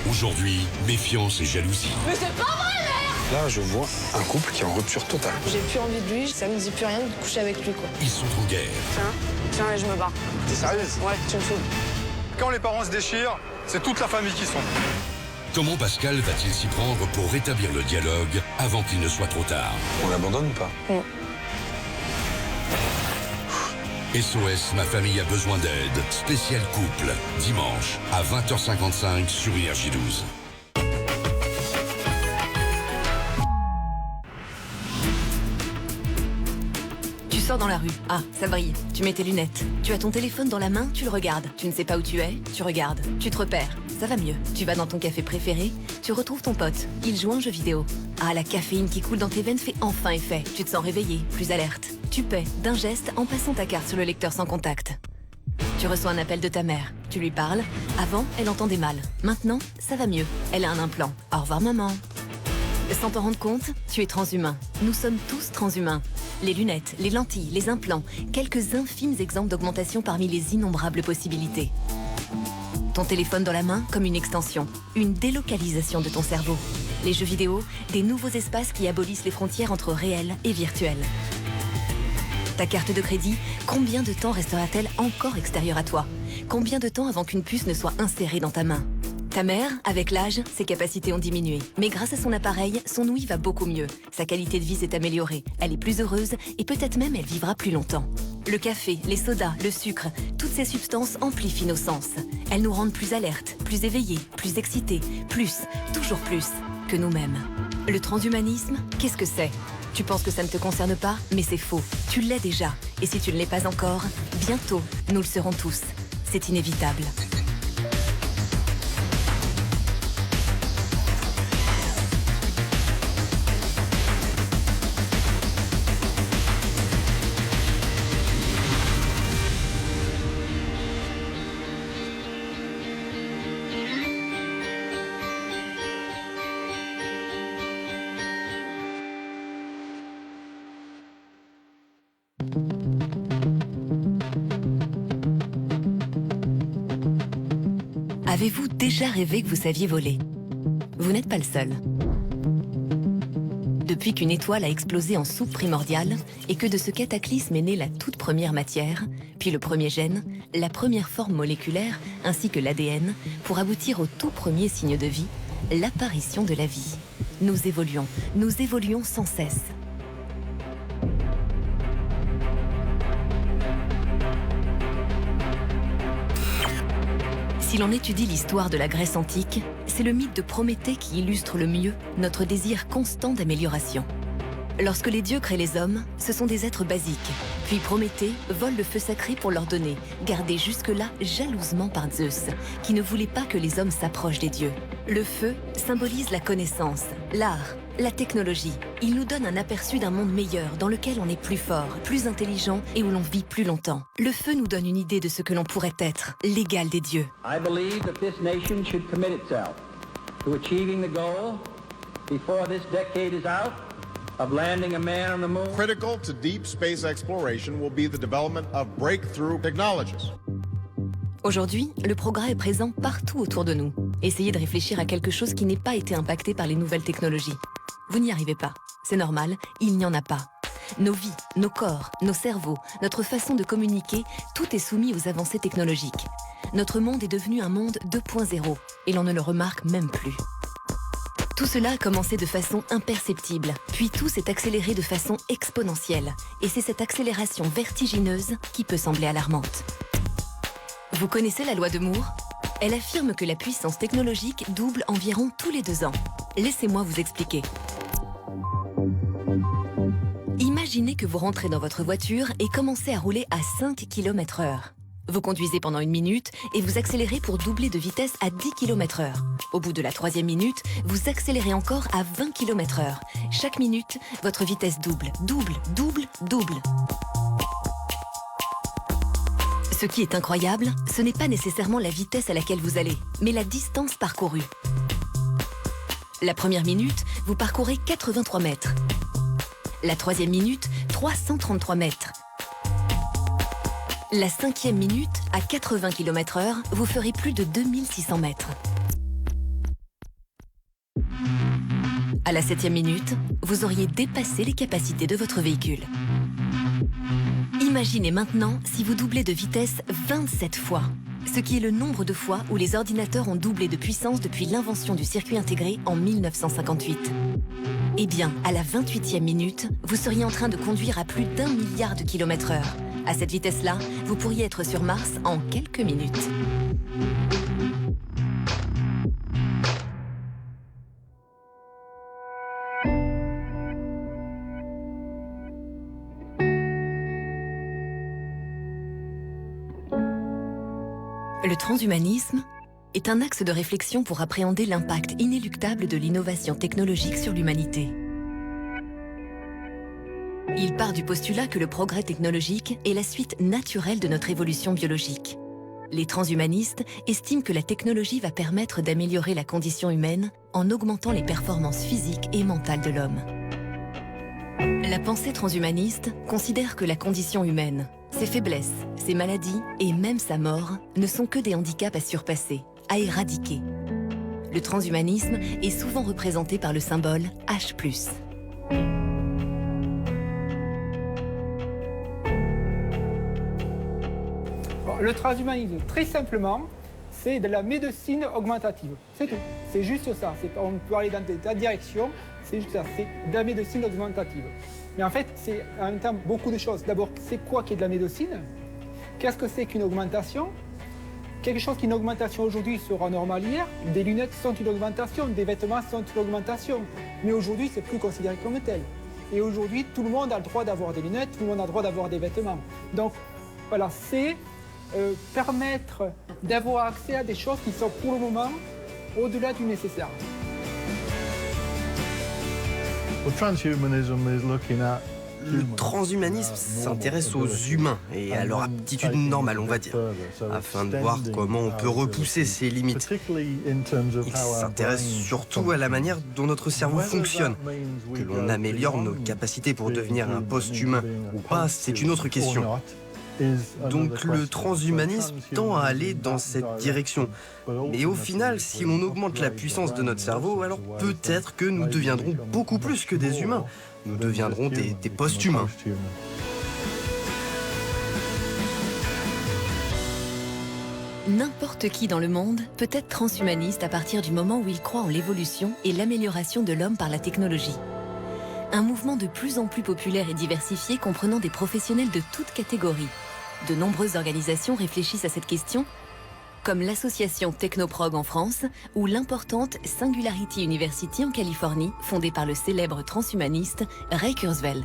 Aujourd'hui, méfiance et jalousie. Mais c'est pas vrai, merde! Là, je vois un couple qui est en rupture totale. J'ai plus envie de lui, ça me dit plus rien de coucher avec lui, quoi. Ils sont en guerre. Tiens, je me barre. T'es sérieuse? Ouais, tu me saoules. Quand les parents se déchirent, c'est toute la famille qui sombre. Comment Pascal va-t-il s'y prendre pour rétablir le dialogue avant qu'il ne soit trop tard? On l'abandonne ou pas? SOS, ma famille a besoin d'aide. Spécial couple, dimanche à 20h55 sur Énergie 12. Tu sors dans la rue. Ah, ça brille. Tu mets tes lunettes. Tu as ton téléphone dans la main, tu le regardes. Tu ne sais pas où tu es, tu regardes. Tu te repères. Ça va mieux. Tu vas dans ton café préféré, tu retrouves ton pote. Il joue un jeu vidéo. Ah, la caféine qui coule dans tes veines fait enfin effet. Tu te sens réveillé, plus alerte. Tu paies d'un geste en passant ta carte sur le lecteur sans contact. Tu reçois un appel de ta mère. Tu lui parles. Avant, elle entendait mal. Maintenant, ça va mieux. Elle a un implant. Au revoir, maman. Sans t'en rendre compte, tu es transhumain. Nous sommes tous transhumains. Les lunettes, les lentilles, les implants, quelques infimes exemples d'augmentation parmi les innombrables possibilités. Ton téléphone dans la main comme une extension, une délocalisation de ton cerveau. Les jeux vidéo, des nouveaux espaces qui abolissent les frontières entre réel et virtuel. Ta carte de crédit, combien de temps restera-t-elle encore extérieure à toi? Combien de temps avant qu'une puce ne soit insérée dans ta main? Ta mère, avec l'âge, ses capacités ont diminué. Mais grâce à son appareil, son ouïe va beaucoup mieux. Sa qualité de vie s'est améliorée. Elle est plus heureuse et peut-être même elle vivra plus longtemps. Le café, les sodas, le sucre, toutes ces substances amplifient nos sens. Elles nous rendent plus alertes, plus éveillés, plus excités, plus, toujours plus, que nous-mêmes. Le transhumanisme, qu'est-ce que c'est? Tu penses que ça ne te concerne pas, mais c'est faux. Tu l'es déjà. Et si tu ne l'es pas encore, bientôt, nous le serons tous. C'est inévitable. Avez-vous déjà rêvé que vous saviez voler? Vous n'êtes pas le seul. Depuis qu'une étoile a explosé en soupe primordiale et que de ce cataclysme est née la toute première matière, puis le premier gène, la première forme moléculaire, ainsi que l'ADN, pour aboutir au tout premier signe de vie, l'apparition de la vie. Nous évoluons sans cesse. Si l'on étudie l'histoire de la Grèce antique, c'est le mythe de Prométhée qui illustre le mieux notre désir constant d'amélioration. Lorsque les dieux créent les hommes, ce sont des êtres basiques. Puis Prométhée vole le feu sacré pour leur donner, gardé jusque-là jalousement par Zeus, qui ne voulait pas que les hommes s'approchent des dieux. Le feu symbolise la connaissance, l'art, la technologie. Il nous donne un aperçu d'un monde meilleur dans lequel on est plus fort, plus intelligent et où l'on vit plus longtemps. Le feu nous donne une idée de ce que l'on pourrait être, l'égal des dieux. I believe that this nation should commit itself to achieving the goal before this decade is out of landing a man on the moon. Critical to deep space exploration will be the development of breakthrough technologies. Aujourd'hui, le progrès est présent partout autour de nous. Essayez de réfléchir à quelque chose qui n'ait pas été impacté par les nouvelles technologies. Vous n'y arrivez pas. C'est normal, il n'y en a pas. Nos vies, nos corps, nos cerveaux, notre façon de communiquer, tout est soumis aux avancées technologiques. Notre monde est devenu un monde 2.0 et l'on ne le remarque même plus. Tout cela a commencé de façon imperceptible, puis tout s'est accéléré de façon exponentielle. Et c'est cette accélération vertigineuse qui peut sembler alarmante. Vous connaissez la loi de Moore? Elle affirme que la puissance technologique double environ tous les 2 ans. Laissez-moi vous expliquer. Imaginez que vous rentrez dans votre voiture et commencez à rouler à 5 km/h. Vous conduisez pendant 1 minute et vous accélérez pour doubler de vitesse à 10 km/h. Au bout de la 3e minute, vous accélérez encore à 20 km/h. Chaque minute, votre vitesse double. Ce qui est incroyable, ce n'est pas nécessairement la vitesse à laquelle vous allez, mais la distance parcourue. La première minute, vous parcourez 83 mètres. La 3e minute, 333 mètres. La 5e minute, à 80 km/h, vous ferez plus de 2600 mètres. À la 7e minute, vous auriez dépassé les capacités de votre véhicule. Imaginez maintenant si vous doublez de vitesse 27 fois, ce qui est le nombre de fois où les ordinateurs ont doublé de puissance depuis l'invention du circuit intégré en 1958. Eh bien, à la 28e minute, vous seriez en train de conduire à plus d'1 milliard de km/h. À cette vitesse-là, vous pourriez être sur Mars en quelques minutes. Le transhumanisme est un axe de réflexion pour appréhender l'impact inéluctable de l'innovation technologique sur l'humanité. Il part du postulat que le progrès technologique est la suite naturelle de notre évolution biologique. Les transhumanistes estiment que la technologie va permettre d'améliorer la condition humaine en augmentant les performances physiques et mentales de l'homme. La pensée transhumaniste considère que la condition humaine, ses faiblesses, ses maladies et même sa mort ne sont que des handicaps à surpasser, à éradiquer. Le transhumanisme est souvent représenté par le symbole H+. Le transhumanisme, très simplement, c'est de la médecine augmentative. C'est tout. C'est juste ça. On peut aller dans des tas de directions. C'est juste ça. C'est de la médecine augmentative. Mais en fait, c'est en même temps beaucoup de choses. D'abord, c'est quoi qui est de la médecine? Qu'est-ce que c'est qu'une augmentation? Quelque chose qui est une augmentation aujourd'hui sera normal hier. Des lunettes sont une augmentation, des vêtements sont une augmentation. Mais aujourd'hui, c'est plus considéré comme tel. Et aujourd'hui, tout le monde a le droit d'avoir des lunettes, tout le monde a le droit d'avoir des vêtements. Donc, voilà, c'est permettre d'avoir accès à des choses qui sont pour le moment au-delà du nécessaire. Le transhumanisme s'intéresse aux humains et à leur aptitude normale, on va dire, afin de voir comment on peut repousser ces limites. Il s'intéresse surtout à la manière dont notre cerveau fonctionne. Que l'on améliore nos capacités pour devenir un post-humain ou pas, c'est une autre question. Donc le transhumanisme tend à aller dans cette direction. Mais au final, si l'on augmente la puissance de notre cerveau, alors peut-être que nous deviendrons beaucoup plus que des humains. Nous deviendrons des post-humains. N'importe qui dans le monde peut être transhumaniste à partir du moment où il croit en l'évolution et l'amélioration de l'homme par la technologie. Un mouvement de plus en plus populaire et diversifié comprenant des professionnels de toutes catégories. De nombreuses organisations réfléchissent à cette question, comme l'association Technoprog en France ou l'importante Singularity University en Californie, fondée par le célèbre transhumaniste Ray Kurzweil.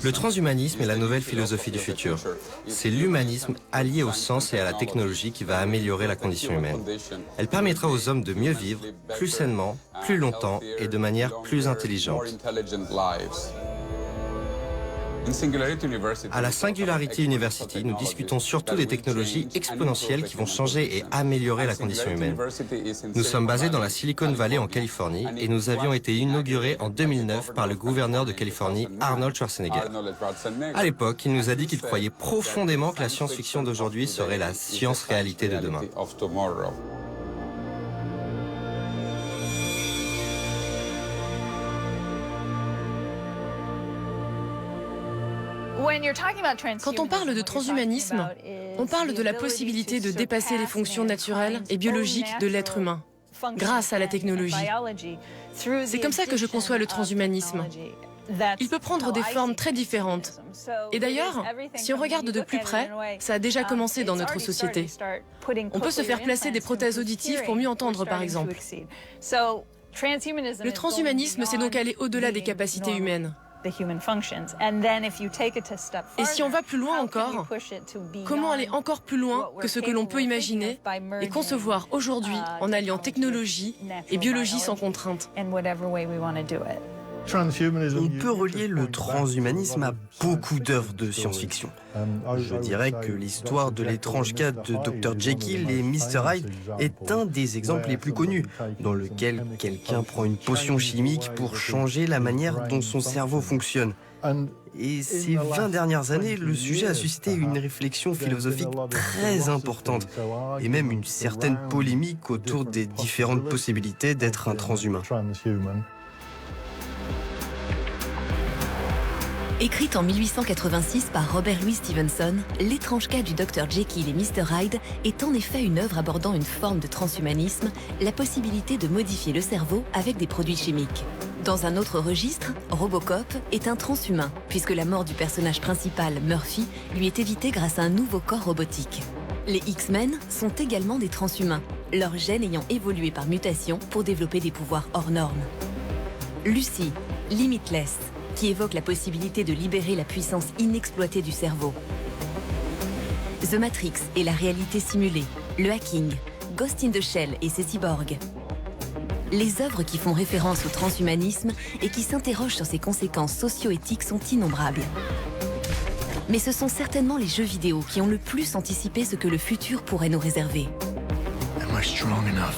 Le transhumanisme est la nouvelle philosophie du futur. C'est l'humanisme allié au sens et à la technologie qui va améliorer la condition humaine. Elle permettra aux hommes de mieux vivre, plus sainement, plus longtemps et de manière plus intelligente. À la Singularity University, nous discutons surtout des technologies exponentielles qui vont changer et améliorer la condition humaine. Nous sommes basés dans la Silicon Valley en Californie et nous avions été inaugurés en 2009 par le gouverneur de Californie, Arnold Schwarzenegger. À l'époque, il nous a dit qu'il croyait profondément que la science-fiction d'aujourd'hui serait la science-réalité de demain. Quand on parle de transhumanisme, on parle de la possibilité de dépasser les fonctions naturelles et biologiques de l'être humain, grâce à la technologie. C'est comme ça que je conçois le transhumanisme. Il peut prendre des formes très différentes. Et d'ailleurs, si on regarde de plus près, ça a déjà commencé dans notre société. On peut se faire placer des prothèses auditives pour mieux entendre, par exemple. Le transhumanisme, c'est donc aller au-delà des capacités humaines. Et si on va plus loin encore, comment aller encore plus loin que ce que l'on peut imaginer et concevoir aujourd'hui en alliant technologie et biologie sans contrainte? On peut relier le transhumanisme à beaucoup d'œuvres de science-fiction. Je dirais que l'histoire de l'étrange cas de Dr Jekyll et Mr Hyde est un des exemples les plus connus, dans lequel quelqu'un prend une potion chimique pour changer la manière dont son cerveau fonctionne. Et ces 20 dernières années, le sujet a suscité une réflexion philosophique très importante, et même une certaine polémique autour des différentes possibilités d'être un transhumain. Écrite en 1886 par Robert Louis Stevenson, L'étrange cas du Dr Jekyll et Mr Hyde est en effet une œuvre abordant une forme de transhumanisme, la possibilité de modifier le cerveau avec des produits chimiques. Dans un autre registre, Robocop est un transhumain, puisque la mort du personnage principal, Murphy, lui est évitée grâce à un nouveau corps robotique. Les X-Men sont également des transhumains, leurs gènes ayant évolué par mutation pour développer des pouvoirs hors normes. Lucy, Limitless, qui évoque la possibilité de libérer la puissance inexploitée du cerveau. The Matrix et la réalité simulée, le hacking, Ghost in the Shell et ses cyborgs. Les œuvres qui font référence au transhumanisme et qui s'interrogent sur ses conséquences socio-éthiques sont innombrables. Mais ce sont certainement les jeux vidéo qui ont le plus anticipé ce que le futur pourrait nous réserver. Am I strong enough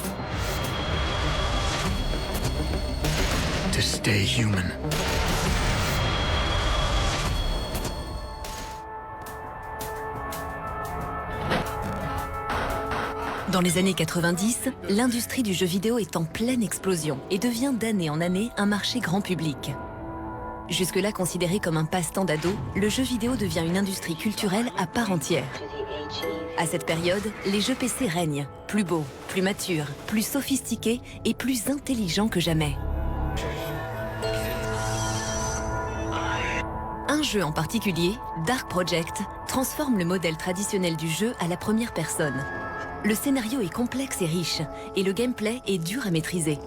to stay human? Dans les années 90, l'industrie du jeu vidéo est en pleine explosion et devient d'année en année un marché grand public. Jusque-là considéré comme un passe-temps d'ado, le jeu vidéo devient une industrie culturelle à part entière. À cette période, les jeux PC règnent, plus beaux, plus matures, plus sophistiqués et plus intelligents que jamais. Un jeu en particulier, Dark Project, transforme le modèle traditionnel du jeu à la première personne. Le scénario est complexe et riche, et le gameplay est dur à maîtriser.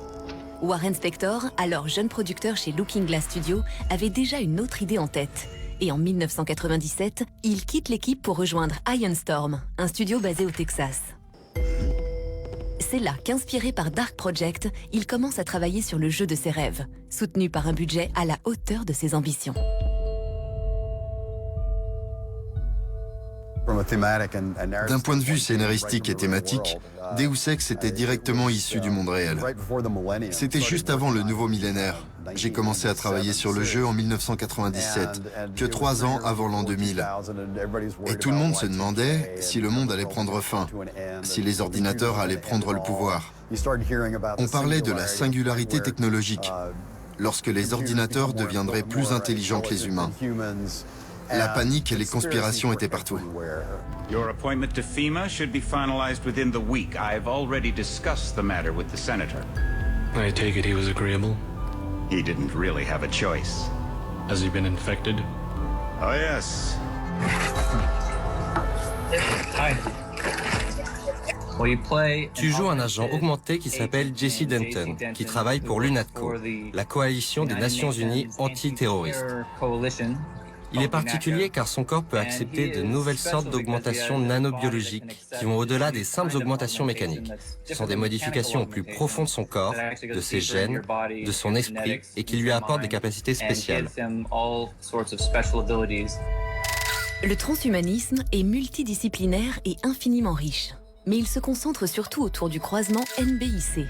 Warren Spector, alors jeune producteur chez Looking Glass Studio, avait déjà une autre idée en tête. Et en 1997, il quitte l'équipe pour rejoindre Iron Storm, un studio basé au Texas. C'est là qu'inspiré par Dark Project, il commence à travailler sur le jeu de ses rêves, soutenu par un budget à la hauteur de ses ambitions. D'un point de vue scénaristique et thématique, Deus Ex était directement issu du monde réel. C'était juste avant le nouveau millénaire. J'ai commencé à travailler sur le jeu en 1997, que 3 ans avant l'an 2000. Et tout le monde se demandait si le monde allait prendre fin, si les ordinateurs allaient prendre le pouvoir. On parlait de la singularité technologique, lorsque les ordinateurs deviendraient plus intelligents que les humains. La panique et les conspirations étaient partout. Your appointment to FEMA should be finalized within the week. I've already discussed the matter with the senator. I take it he was agreeable? He didn't really have a choice. Has he been infected? Oh, yes. Hi. Tu joues un agent augmenté qui s'appelle Jesse Denton, qui travaille pour l'UNATCO, la coalition des Nations Unies antiterroristes. Il est particulier car son corps peut accepter de nouvelles sortes d'augmentations nanobiologiques qui vont au-delà des simples augmentations mécaniques. Ce sont des modifications au plus profond de son corps, de ses gènes, de son esprit et qui lui apportent des capacités spéciales. Le transhumanisme est multidisciplinaire et infiniment riche. Mais il se concentre surtout autour du croisement NBIC.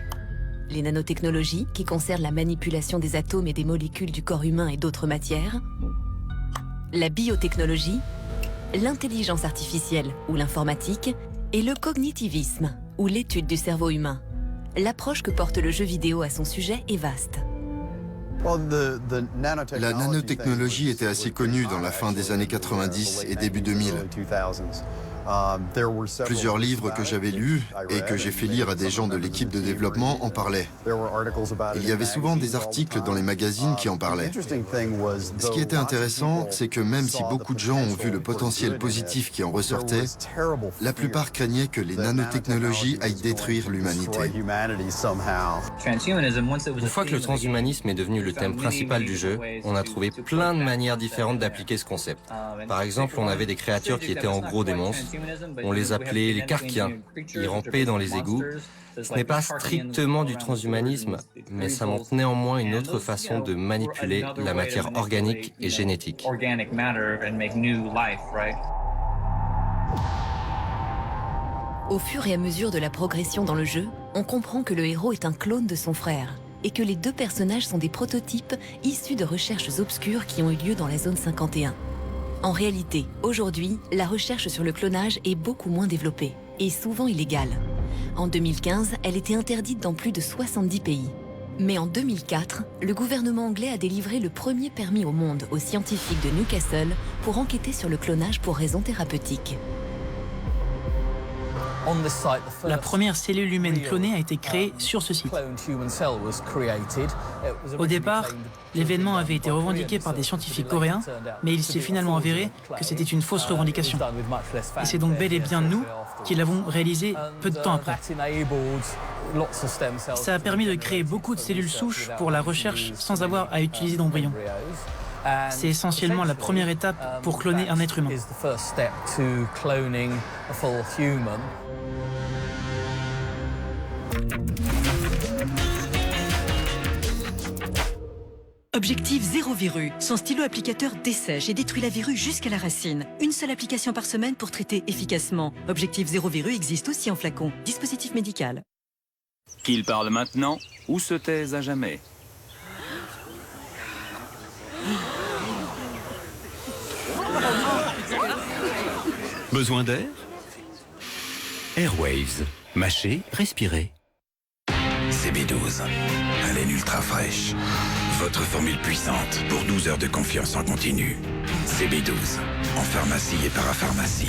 Les nanotechnologies, qui concernent la manipulation des atomes et des molécules du corps humain et d'autres matières, la biotechnologie, l'intelligence artificielle ou l'informatique, et le cognitivisme, ou l'étude du cerveau humain. L'approche que porte le jeu vidéo à son sujet est vaste. La nanotechnologie était assez connue dans la fin des années 90 et début 2000. Plusieurs livres que j'avais lus et que j'ai fait lire à des gens de l'équipe de développement en parlaient. Il y avait souvent des articles dans les magazines qui en parlaient. Ce qui était intéressant, c'est que même si beaucoup de gens ont vu le potentiel positif qui en ressortait, la plupart craignaient que les nanotechnologies aillent détruire l'humanité. Une fois que le transhumanisme est devenu le thème principal du jeu, on a trouvé plein de manières différentes d'appliquer ce concept. Par exemple, on avait des créatures qui étaient en gros des monstres. On les appelait les Karkiens. Ils rampaient dans les égouts. Ce n'est pas strictement du transhumanisme, mais ça montre néanmoins une autre façon de manipuler la matière organique et génétique. Au fur et à mesure de la progression dans le jeu, on comprend que le héros est un clone de son frère, et que les deux personnages sont des prototypes issus de recherches obscures qui ont eu lieu dans la zone 51. En réalité, aujourd'hui, la recherche sur le clonage est beaucoup moins développée et souvent illégale. En 2015, elle était interdite dans plus de 70 pays. Mais en 2004, le gouvernement anglais a délivré le premier permis au monde aux scientifiques de Newcastle pour enquêter sur le clonage pour raisons thérapeutiques. La première cellule humaine clonée a été créée sur ce site. Au départ, l'événement avait été revendiqué par des scientifiques coréens, mais il s'est finalement avéré que c'était une fausse revendication. Et c'est donc bel et bien nous qui l'avons réalisé peu de temps après. Ça a permis de créer beaucoup de cellules souches pour la recherche sans avoir à utiliser d'embryons. C'est essentiellement la première étape pour cloner un être humain. Objectif zéro verrue. Son stylo applicateur dessèche et détruit la verrue jusqu'à la racine. Une seule application par semaine pour traiter efficacement. Objectif zéro verrue existe aussi en flacon. Dispositif médical. Qu'ils parlent maintenant ou se taisent à jamais. Besoin d'air? Airwaves. Mâchez, respirez. CB12. Haleine ultra fraîche. Votre formule puissante pour 12 heures de confiance en continu. CB12. En pharmacie et parapharmacie.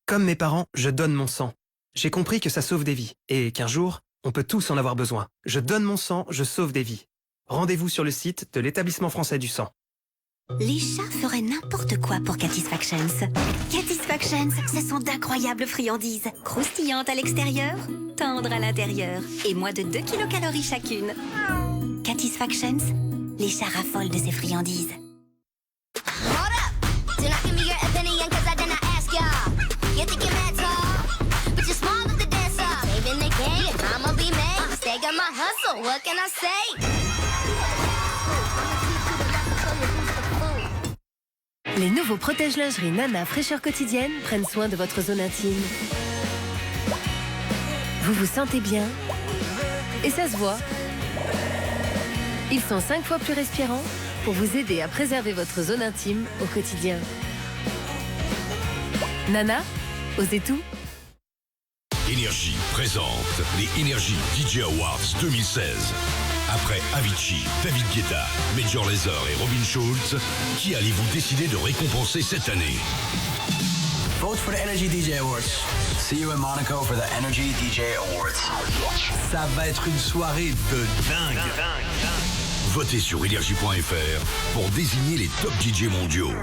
Comme mes parents, je donne mon sang. J'ai compris que ça sauve des vies et qu'un jour, on peut tous en avoir besoin. Je donne mon sang, je sauve des vies. Rendez-vous sur le site de l'Établissement français du sang. Les chats feraient n'importe quoi pour Catisfactions. Catisfactions, ce sont d'incroyables friandises. Croustillantes à l'extérieur, tendres à l'intérieur. Et moins de 2 kilocalories chacune. Catisfactions, les chats raffolent de ces friandises. Les nouveaux protège-lingerie Nana fraîcheur quotidienne prennent soin de votre zone intime. Vous vous sentez bien et ça se voit. Ils sont 5 fois plus respirants pour vous aider à préserver votre zone intime au quotidien. Nana, osez tout. Énergie présente les Energy DJ Awards 2016. Après Avicii, David Guetta, Major Lazer et Robin Schulz, qui allez-vous décider de récompenser cette année? Vote for the Energy DJ Awards. See you in Monaco for the Energy DJ Awards. Ça va être une soirée de dingue. Votez sur energy.fr pour désigner les top DJ mondiaux.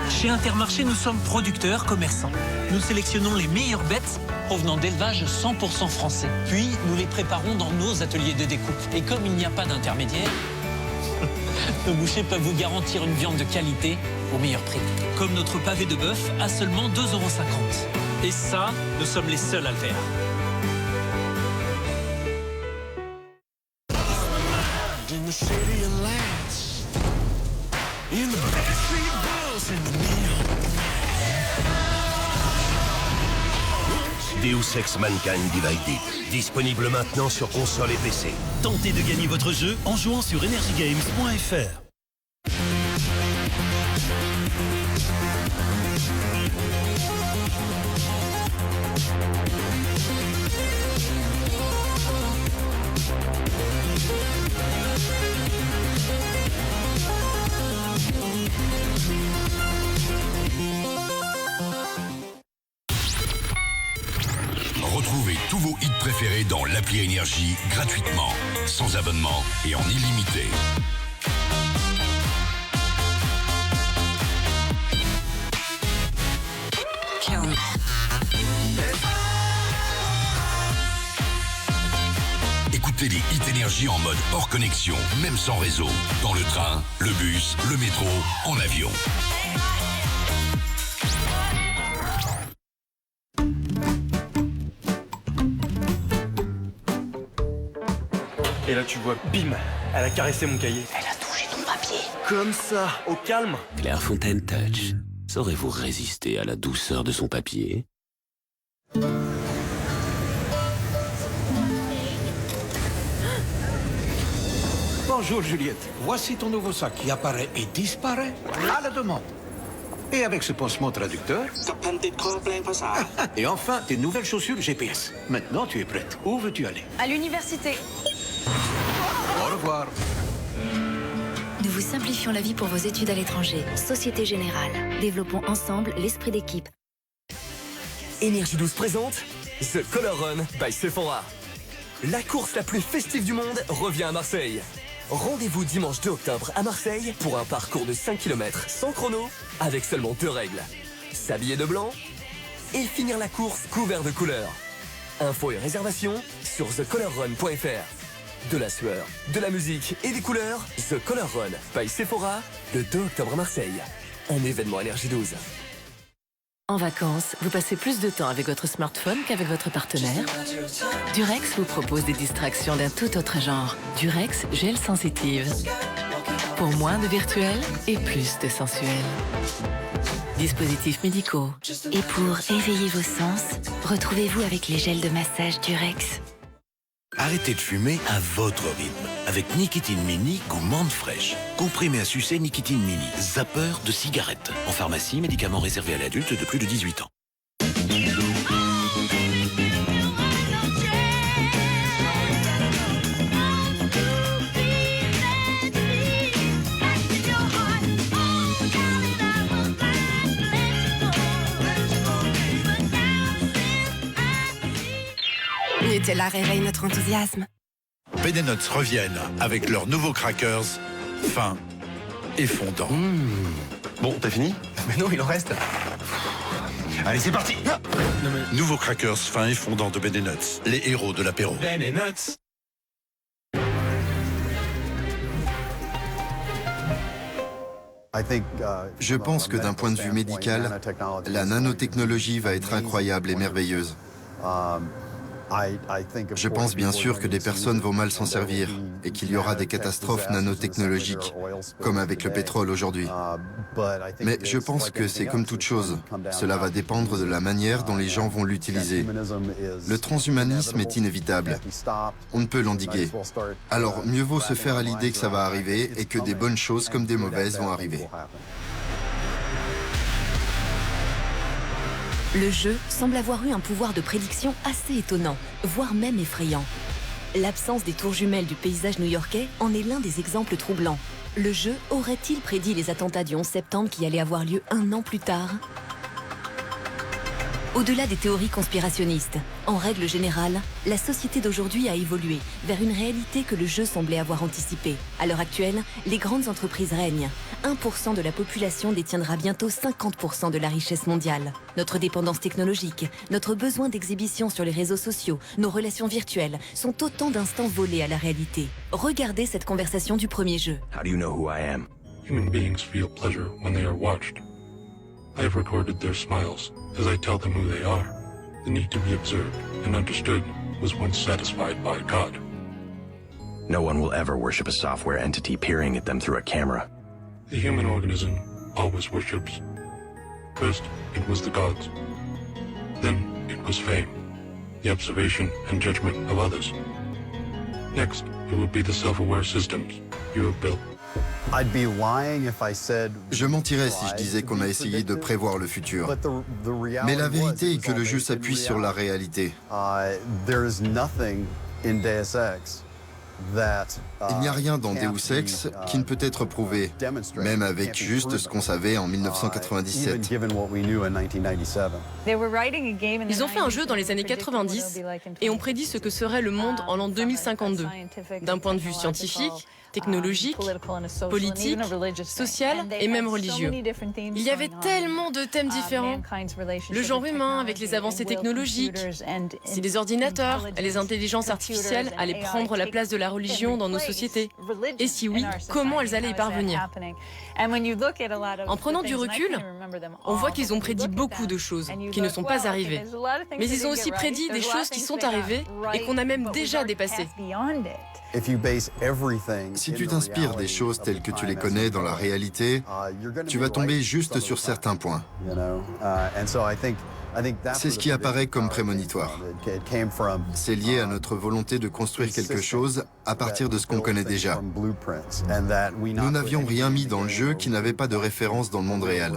Chez Intermarché, nous sommes producteurs, commerçants. Nous sélectionnons les meilleures bêtes provenant d'élevages 100% français. Puis, nous les préparons dans nos ateliers de découpe. Et comme il n'y a pas d'intermédiaire, nos bouchers peuvent vous garantir une viande de qualité au meilleur prix. Comme notre pavé de bœuf à seulement 2,50 €. Et ça, nous sommes les seuls à le faire. Deus Ex Mankind Divided. Disponible maintenant sur console et PC. Tentez de gagner votre jeu en jouant sur energygames.fr. Retrouvez tous vos hits préférés dans l'appli Énergie gratuitement, sans abonnement et en illimité. Écoutez les hits Énergie en mode hors connexion, même sans réseau, dans le train, le bus, le métro, en avion. Et là tu vois, bim, elle a caressé mon cahier. Elle a touché ton papier. Comme ça, au calme. Clairefontaine Touch. Saurez-vous résister à la douceur de son papier? Bonjour Juliette, voici ton nouveau sac qui apparaît et disparaît à la demande. Et avec ce pansement traducteur... Et enfin, tes nouvelles chaussures GPS. Maintenant, tu es prête. Où veux-tu aller? À l'université. Au revoir. Nous vous simplifions la vie pour vos études à l'étranger. Société Générale. Développons ensemble l'esprit d'équipe. Énergie 12 présente The Color Run by Sephora. La course la plus festive du monde revient à Marseille. Rendez-vous dimanche 2 octobre à Marseille pour un parcours de 5 km sans chrono avec seulement 2 règles. S'habiller de blanc et finir la course couvert de couleurs. Infos et réservations sur thecolorrun.fr. De la sueur, de la musique et des couleurs, The Color Run by Sephora, le 2 octobre à Marseille. Un événement Énergie 12. En vacances, vous passez plus de temps avec votre smartphone qu'avec votre partenaire? Durex vous propose des distractions d'un tout autre genre. Durex Gel Sensitive. Pour moins de virtuel et plus de sensuel. Dispositifs médicaux. Et pour éveiller vos sens, retrouvez-vous avec les gels de massage Durex. Arrêtez de fumer à votre rythme avec Nicotine Mini gourmande fraîche. Comprimé à sucer Nicotine Mini, zapper de cigarette. En pharmacie, médicament réservé à l'adulte de plus de 18 ans. Nutella réveille notre enthousiasme. Ben & Nuts reviennent avec leurs nouveaux crackers fins et fondants. Bon, t'as fini? Mais non, il en reste. Allez, c'est parti. Nouveaux crackers fins et fondants de Ben & Nuts, les héros de l'apéro. Ben & Nuts. Je pense que d'un point de vue médical, la nanotechnologie va être incroyable et merveilleuse. Je pense bien sûr que des personnes vont mal s'en servir et qu'il y aura des catastrophes nanotechnologiques, comme avec le pétrole aujourd'hui. Mais je pense que c'est comme toute chose. Cela va dépendre de la manière dont les gens vont l'utiliser. Le transhumanisme est inévitable. On ne peut l'endiguer. Alors mieux vaut se faire à l'idée que ça va arriver et que des bonnes choses comme des mauvaises vont arriver. Le jeu semble avoir eu un pouvoir de prédiction assez étonnant, voire même effrayant. L'absence des tours jumelles du paysage new-yorkais en est l'un des exemples troublants. Le jeu aurait-il prédit les attentats du 11 septembre qui allaient avoir lieu un an plus tard ? Au-delà des théories conspirationnistes, en règle générale, la société d'aujourd'hui a évolué vers une réalité que le jeu semblait avoir anticipée. À l'heure actuelle, les grandes entreprises règnent. 1% de la population détiendra bientôt 50% de la richesse mondiale. Notre dépendance technologique, notre besoin d'exhibition sur les réseaux sociaux, nos relations virtuelles sont autant d'instants volés à la réalité. Regardez cette conversation du premier jeu. How do you know who I am? Human beings feel pleasure when they are watched. I have recorded their smiles as I tell them who they are. The need to be observed and understood was once satisfied by God. No one will ever worship a software entity peering at them through a camera. The human organism always worships. First, it was the gods. Then, it was fame, the observation and judgment of others. Next, it will be the self-aware systems you have built. Je mentirais si je disais qu'on a essayé de prévoir le futur. Mais la vérité est que le jeu s'appuie sur la réalité. Il n'y a rien dans Deus Ex qui ne peut être prouvé, même avec juste ce qu'on savait en 1997. Ils ont fait un jeu dans les années 90 et ont prédit ce que serait le monde en l'an 2052, d'un point de vue scientifique, technologique, politique, social et même religieux. Il y avait tellement de thèmes différents. Le genre humain avec les avancées technologiques, si les ordinateurs et les intelligences artificielles allaient prendre la place de la religion dans nos sociétés. Et si oui, comment elles allaient y parvenir. En prenant du recul, on voit qu'ils ont prédit beaucoup de choses qui ne sont pas arrivées. Mais ils ont aussi prédit des choses qui sont arrivées et qu'on a même déjà dépassées. Si tu t'inspires des choses telles que tu les connais dans la réalité, tu vas tomber juste sur certains points. C'est ce qui apparaît comme prémonitoire. C'est lié à notre volonté de construire quelque chose à partir de ce qu'on connaît déjà. Nous n'avions rien mis dans le jeu qui n'avait pas de référence dans le monde réel.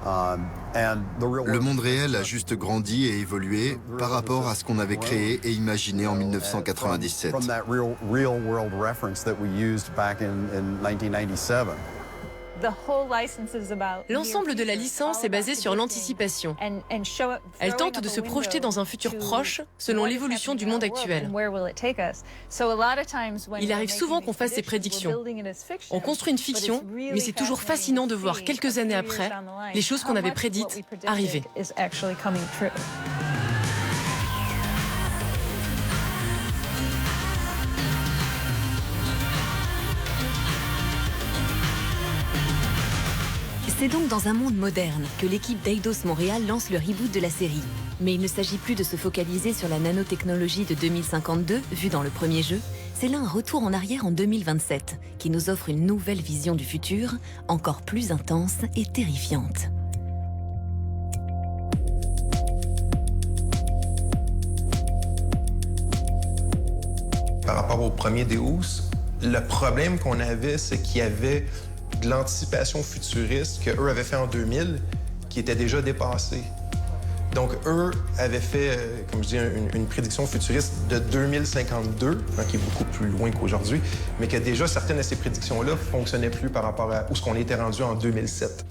Le monde réel a juste grandi et évolué par rapport à ce qu'on avait créé et imaginé en 1997. L'ensemble de la licence est basé sur l'anticipation. Elle tente de se projeter dans un futur proche selon l'évolution du monde actuel. Il arrive souvent qu'on fasse ces prédictions. On construit une fiction, mais c'est toujours fascinant de voir quelques années après les choses qu'on avait prédites arriver. C'est donc dans un monde moderne que l'équipe d'Eidos Montréal lance le reboot de la série. Mais il ne s'agit plus de se focaliser sur la nanotechnologie de 2052, vue dans le premier jeu. C'est là un retour en arrière en 2027, qui nous offre une nouvelle vision du futur, encore plus intense et terrifiante. Par rapport au premier Deus, le problème qu'on avait, c'est qu'il y avait de l'anticipation futuriste qu'eux avaient fait en 2000, qui était déjà dépassée. Donc, eux avaient fait, comme je dis, une prédiction futuriste de 2052, hein, qui est beaucoup plus loin qu'aujourd'hui, mais que déjà, certaines de ces prédictions-là ne fonctionnaient plus par rapport à où ce qu'on était rendu en 2007.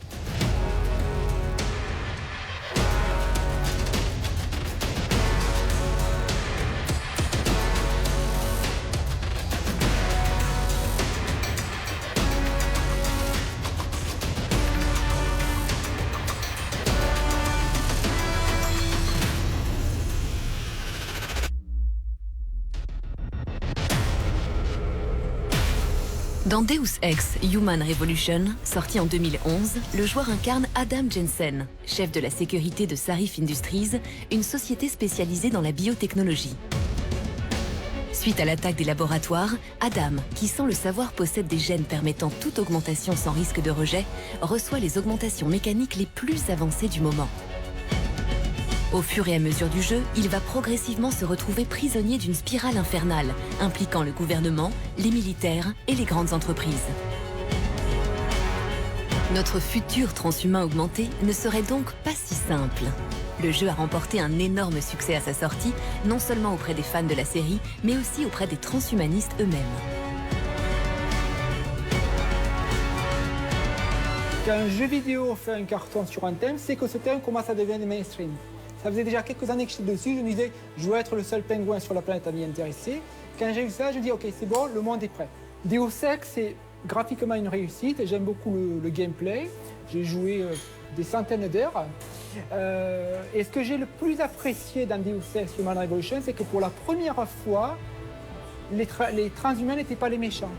Dans Deus Ex Human Revolution, sorti en 2011, le joueur incarne Adam Jensen, chef de la sécurité de Sarif Industries, une société spécialisée dans la biotechnologie. Suite à l'attaque des laboratoires, Adam, qui sans le savoir possède des gènes permettant toute augmentation sans risque de rejet, reçoit les augmentations mécaniques les plus avancées du moment. Au fur et à mesure du jeu, il va progressivement se retrouver prisonnier d'une spirale infernale, impliquant le gouvernement, les militaires et les grandes entreprises. Notre futur transhumain augmenté ne serait donc pas si simple. Le jeu a remporté un énorme succès à sa sortie, non seulement auprès des fans de la série, mais aussi auprès des transhumanistes eux-mêmes. Quand un jeu vidéo fait un carton sur un thème, c'est que ce thème commence à devenir mainstream. Ça faisait déjà quelques années que j'étais dessus, je me disais, je veux être le seul pingouin sur la planète à m'y intéresser. Quand j'ai eu ça, je me dis, ok, c'est bon, le monde est prêt. Deus Ex, c'est graphiquement une réussite, j'aime beaucoup le gameplay. J'ai joué des centaines d'heures. Et ce que j'ai le plus apprécié dans Deus Ex Human Revolution, c'est que pour la première fois, les transhumains n'étaient pas les méchants.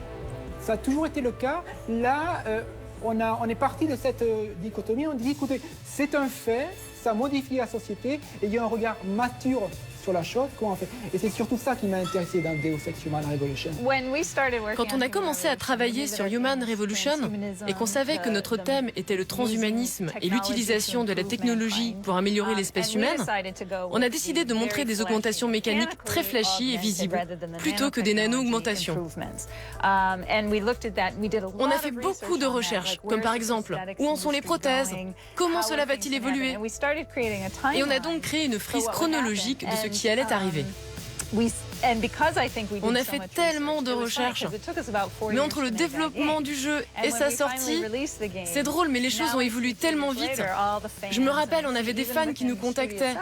Ça a toujours été le cas. Là, on est parti de cette dichotomie, on dit, écoutez, c'est un fait, ça modifie la société et il y a un regard mature sur la chose, comment on fait. Et c'est surtout ça qui m'a intéressé dans Deus Ex Human Revolution. Quand on a commencé à travailler sur Human Revolution et qu'on savait que notre thème était le transhumanisme et l'utilisation de la technologie pour améliorer l'espèce humaine, on a décidé de montrer des augmentations mécaniques très flashy et visibles, plutôt que des nano-augmentations. On a fait beaucoup de recherches, comme par exemple, où en sont les prothèses, comment cela va-t-il évoluer? Et on a donc créé une frise chronologique de ce qui allait arriver. On a fait tellement de recherches, mais entre le développement du jeu et sa sortie, c'est drôle, mais les choses ont évolué tellement vite. Je me rappelle, on avait des fans qui nous contactaient,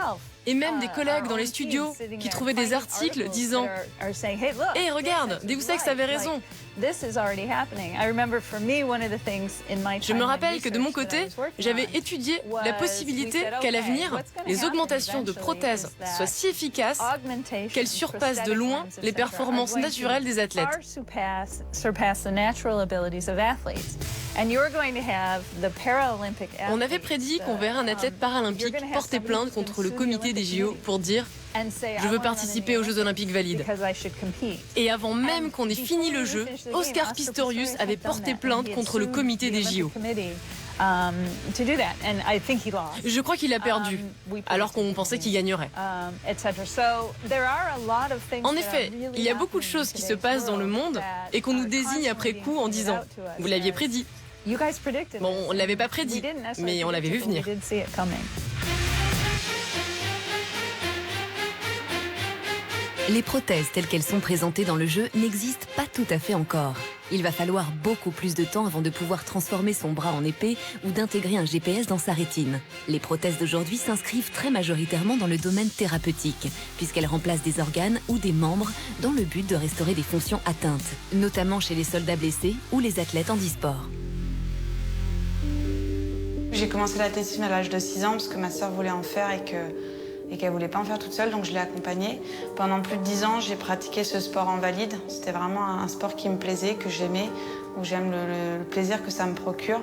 et même des collègues dans les studios qui trouvaient des articles disant « Hey, regarde, Deus Ex avait raison !» Je me rappelle que de mon côté, j'avais étudié la possibilité qu'à l'avenir, les augmentations de prothèses soient si efficaces qu'elles surpassent de loin les performances naturelles des athlètes. On avait prédit qu'on verrait un athlète paralympique porter plainte contre le comité des JO pour dire « Je veux participer aux Jeux Olympiques valides ». Et avant même qu'on ait fini le jeu, Oscar Pistorius avait porté plainte contre le comité des JO. Je crois qu'il a perdu, alors qu'on pensait qu'il gagnerait. En effet, il y a beaucoup de choses qui se passent dans le monde et qu'on nous désigne après coup en disant « Vous l'aviez prédit ». Bon, on ne l'avait pas prédit, mais on l'avait vu venir. Les prothèses telles qu'elles sont présentées dans le jeu n'existent pas tout à fait encore. Il va falloir beaucoup plus de temps avant de pouvoir transformer son bras en épée ou d'intégrer un GPS dans sa rétine. Les prothèses d'aujourd'hui s'inscrivent très majoritairement dans le domaine thérapeutique, puisqu'elles remplacent des organes ou des membres dans le but de restaurer des fonctions atteintes, notamment chez les soldats blessés ou les athlètes handisport. J'ai commencé l'athlétisme à l'âge de 6 ans parce que ma sœur voulait en faire et qu'elle voulait pas en faire toute seule, donc je l'ai accompagnée. Pendant plus de 10 ans, j'ai pratiqué ce sport en valide. C'était vraiment un sport qui me plaisait, que j'aimais, où j'aime le plaisir que ça me procure.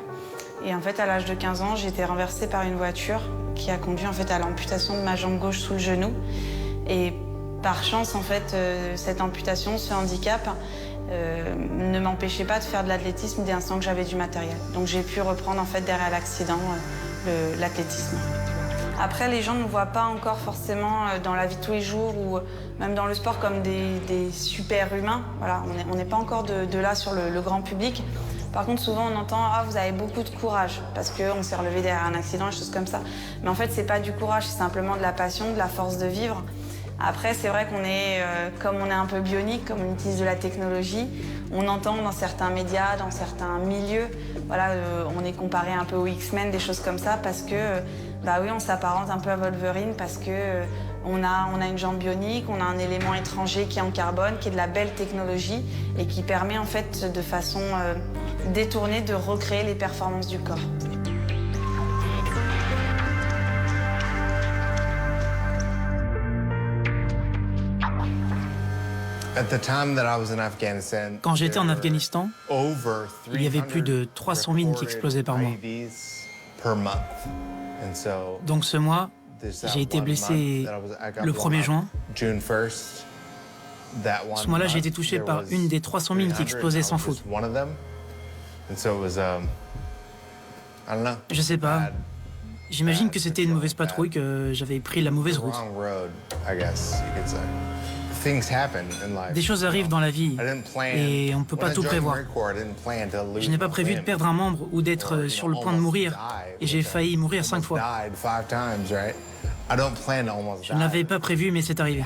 Et en fait, à l'âge de 15 ans, j'ai été renversée par une voiture qui a conduit en fait à l'amputation de ma jambe gauche sous le genou. Et par chance, en fait, cette amputation, ce handicap, ne m'empêchait pas de faire de l'athlétisme dès l'instant que j'avais du matériel. Donc j'ai pu reprendre en fait derrière l'accident l'athlétisme. Après, les gens ne nous voient pas encore forcément dans la vie de tous les jours ou même dans le sport comme des super humains. Voilà, on n'est pas encore de là sur le grand public. Par contre, souvent on entend « Ah, vous avez beaucoup de courage » parce qu'on s'est relevé derrière un accident, des choses comme ça. Mais en fait, c'est pas du courage, c'est simplement de la passion, de la force de vivre. Après, c'est vrai qu'on est, comme on est un peu bionique, comme on utilise de la technologie, on entend dans certains médias, dans certains milieux, voilà, on est comparé un peu aux X-Men, des choses comme ça, parce que, bah oui, on s'apparente un peu à Wolverine, parce que on a une jambe bionique, on a un élément étranger qui est en carbone, qui est de la belle technologie et qui permet en fait, de façon détournée, de recréer les performances du corps. Quand j'étais en Afghanistan, il y avait plus de 300 mines qui explosaient par mois. Donc ce mois, j'ai été blessé le 1er juin. Ce mois-là, j'ai été touché par une des 300 mines qui explosaient sans faute. Je sais pas. J'imagine que c'était une mauvaise patrouille, que j'avais pris la mauvaise route. Des choses arrivent dans la vie et on ne peut pas tout prévoir. Je n'ai pas prévu de perdre un membre ou d'être sur le point de mourir et j'ai failli mourir 5 fois. Je ne l'avais pas prévu mais c'est arrivé.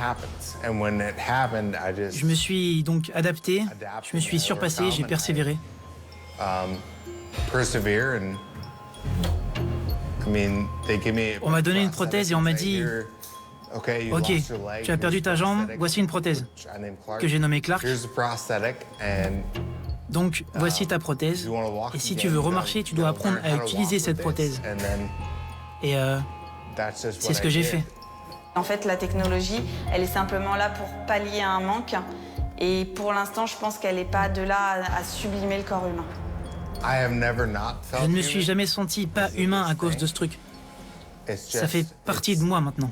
Je me suis donc adapté, je me suis surpassé, j'ai persévéré. On m'a donné une prothèse et on m'a dit « Ok, tu as perdu ta jambe, voici une prothèse que j'ai nommée Clark. Donc, voici ta prothèse. Et si tu veux remarcher, tu dois apprendre à utiliser cette prothèse. » Et c'est ce que j'ai fait. En fait, la technologie, elle est simplement là pour pallier un manque. Et pour l'instant, je pense qu'elle n'est pas de là à sublimer le corps humain. Je ne me suis jamais senti pas humain à cause de ce truc. Ça fait partie de moi maintenant.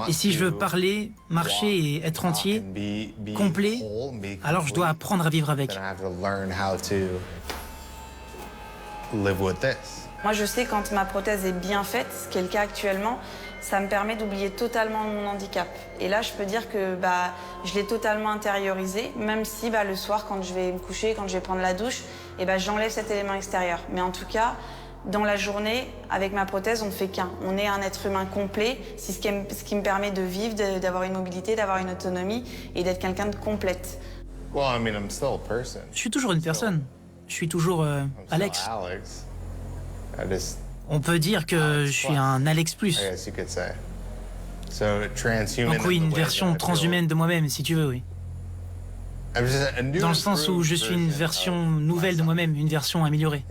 Et si je veux parler, marcher et être entier, complet, alors je dois apprendre à vivre avec. Moi, je sais quand ma prothèse est bien faite, ce qui est le cas actuellement, ça me permet d'oublier totalement mon handicap. Et là, je peux dire que je l'ai totalement intériorisé, même si le soir, quand je vais me coucher, quand je vais prendre la douche, j'enlève cet élément extérieur. Mais en tout cas, dans la journée, avec ma prothèse, on ne fait qu'un. On est un être humain complet. C'est ce qui me permet de vivre, d'avoir une mobilité, d'avoir une autonomie et d'être quelqu'un de complète. Je suis toujours une personne. Je suis toujours Alex. On peut dire que je suis un Alex plus. Donc oui, une version transhumaine de moi-même, si tu veux, oui. Dans le sens où je suis une version nouvelle de moi-même, une version améliorée.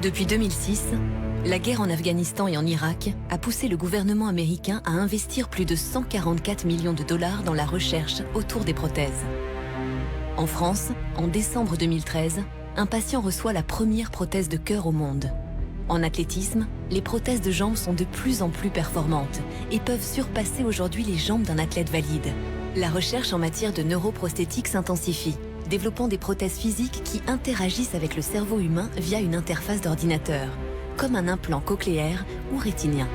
Depuis 2006, La guerre en Afghanistan et en Irak a poussé le gouvernement américain à investir plus de 144 millions de dollars dans la recherche autour des prothèses. En France, en décembre 2013, un patient reçoit la première prothèse de cœur au monde. En athlétisme, les prothèses de jambes sont de plus en plus performantes et peuvent surpasser aujourd'hui les jambes d'un athlète valide. La recherche en matière de neuroprosthétique s'intensifie, développant des prothèses physiques qui interagissent avec le cerveau humain via une interface d'ordinateur, comme un implant cochléaire ou rétinien.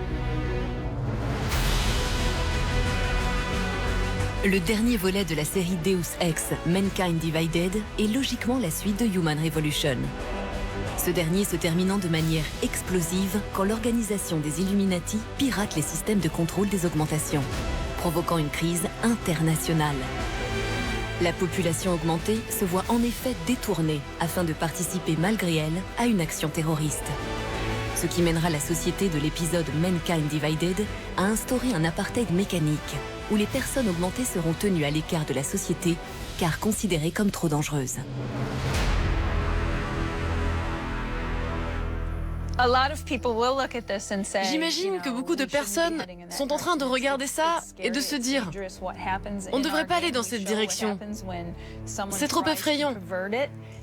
Le dernier volet de la série Deus Ex, Mankind Divided, est logiquement la suite de Human Revolution. Ce dernier se terminant de manière explosive quand l'organisation des Illuminati pirate les systèmes de contrôle des augmentations, provoquant une crise internationale. La population augmentée se voit en effet détournée afin de participer malgré elle à une action terroriste. Ce qui mènera la société de l'épisode Mankind Divided à instaurer un apartheid mécanique, où les personnes augmentées seront tenues à l'écart de la société car considérées comme trop dangereuses. J'imagine que beaucoup de personnes sont en train de regarder ça et de se dire « On ne devrait pas aller dans cette direction. C'est trop effrayant.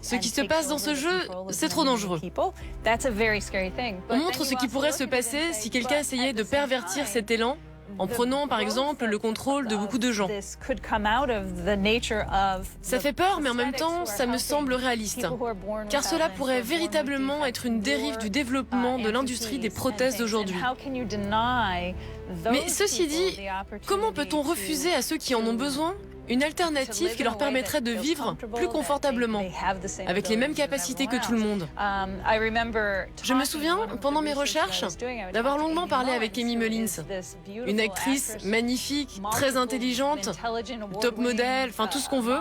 Ce qui se passe dans ce jeu, c'est trop dangereux. » On montre ce qui pourrait se passer si quelqu'un essayait de pervertir cet élan en prenant par exemple le contrôle de beaucoup de gens. Ça fait peur, mais en même temps, ça me semble réaliste. Car cela pourrait véritablement être une dérive du développement de l'industrie des prothèses d'aujourd'hui. Mais ceci dit, comment peut-on refuser à ceux qui en ont besoin une alternative qui leur permettrait de vivre plus confortablement, avec les mêmes capacités que tout le monde. Je me souviens, pendant mes recherches, d'avoir longuement parlé avec Amy Mullins, une actrice magnifique, très intelligente, top modèle, enfin tout ce qu'on veut,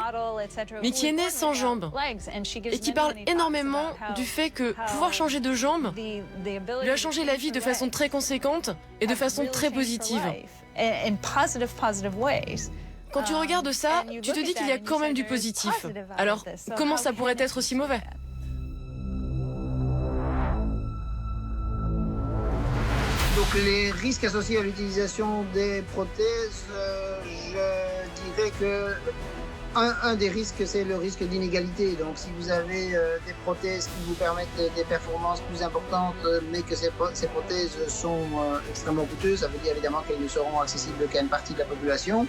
mais qui est née sans jambes, et qui parle énormément du fait que pouvoir changer de jambes lui a changé la vie de façon très conséquente et de façon très positive. Quand tu regardes ça, tu te dis qu'il y a quand même du positif. Alors, comment ça pourrait être aussi mauvais ? Donc les risques associés à l'utilisation des prothèses, je dirais que un des risques, c'est le risque d'inégalité. Donc si vous avez des prothèses qui vous permettent des performances plus importantes, mais que ces prothèses sont extrêmement coûteuses, ça veut dire évidemment qu'elles ne seront accessibles qu'à une partie de la population.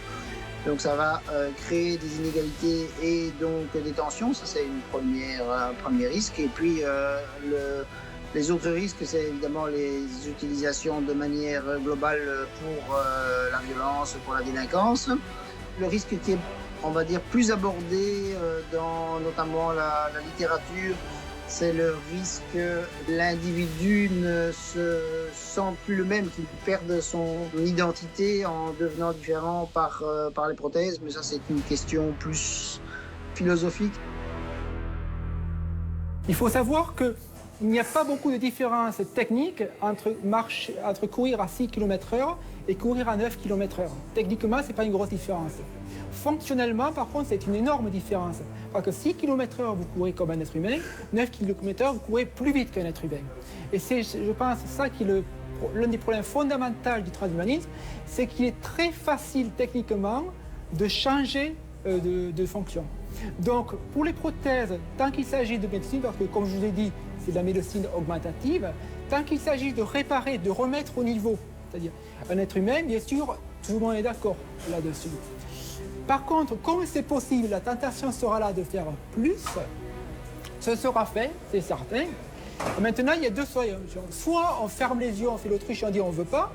Donc ça va créer des inégalités et donc des tensions, ça c'est un premier risque. Et puis les autres risques, c'est évidemment les utilisations de manière globale pour la violence, pour la délinquance. Le risque qui est, on va dire, plus abordé dans notamment la littérature, c'est le risque que l'individu ne se sente plus le même, qu'il perde son identité en devenant différent par les prothèses. Mais ça, c'est une question plus philosophique. Il faut savoir qu'il n'y a pas beaucoup de différence technique entre courir à 6 km/h et courir à 9 km/h. Techniquement, ce n'est pas une grosse différence. Fonctionnellement, par contre, c'est une énorme différence. Parce que 6 km/h, vous courez comme un être humain, 9 km/h, vous courez plus vite qu'un être humain. Et c'est, je pense, ça qui est l'un des problèmes fondamentaux du transhumanisme, c'est qu'il est très facile techniquement de changer de fonction. Donc, pour les prothèses, tant qu'il s'agit de médecine, parce que comme je vous ai dit, c'est de la médecine augmentative, tant qu'il s'agit de réparer, de remettre au niveau, c'est-à-dire un être humain, bien sûr, tout le monde est d'accord là-dessus. Par contre, comme c'est possible, la tentation sera là de faire plus, ce sera fait, c'est certain. Maintenant, il y a deux solutions. Soit on ferme les yeux, on fait l'autruche et on dit on ne veut pas,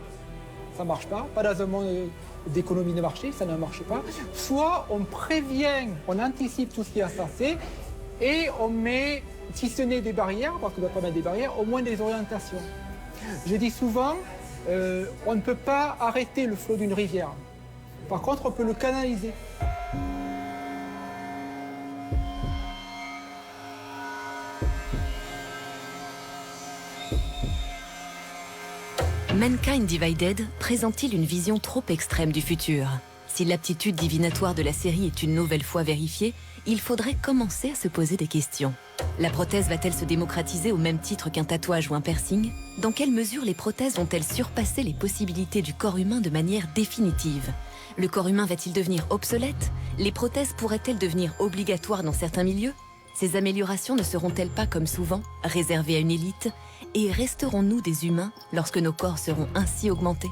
ça ne marche pas, pas dans un monde d'économie de marché, ça ne marche pas. Soit on prévient, on anticipe tout ce qui va se passer et on met, si ce n'est des barrières, parce qu'on ne doit pas mettre des barrières, au moins des orientations. Je dis souvent, on ne peut pas arrêter le flot d'une rivière. Par contre, on peut le canaliser. Mankind Divided présente-t-il une vision trop extrême du futur? Si l'aptitude divinatoire de la série est une nouvelle fois vérifiée, il faudrait commencer à se poser des questions. La prothèse va-t-elle se démocratiser au même titre qu'un tatouage ou un piercing? Dans quelle mesure les prothèses vont-elles surpasser les possibilités du corps humain de manière définitive? Le corps humain va-t-il devenir obsolète? Les prothèses pourraient-elles devenir obligatoires dans certains milieux? Ces améliorations ne seront-elles pas, comme souvent, réservées à une élite? Et resterons-nous des humains lorsque nos corps seront ainsi augmentés?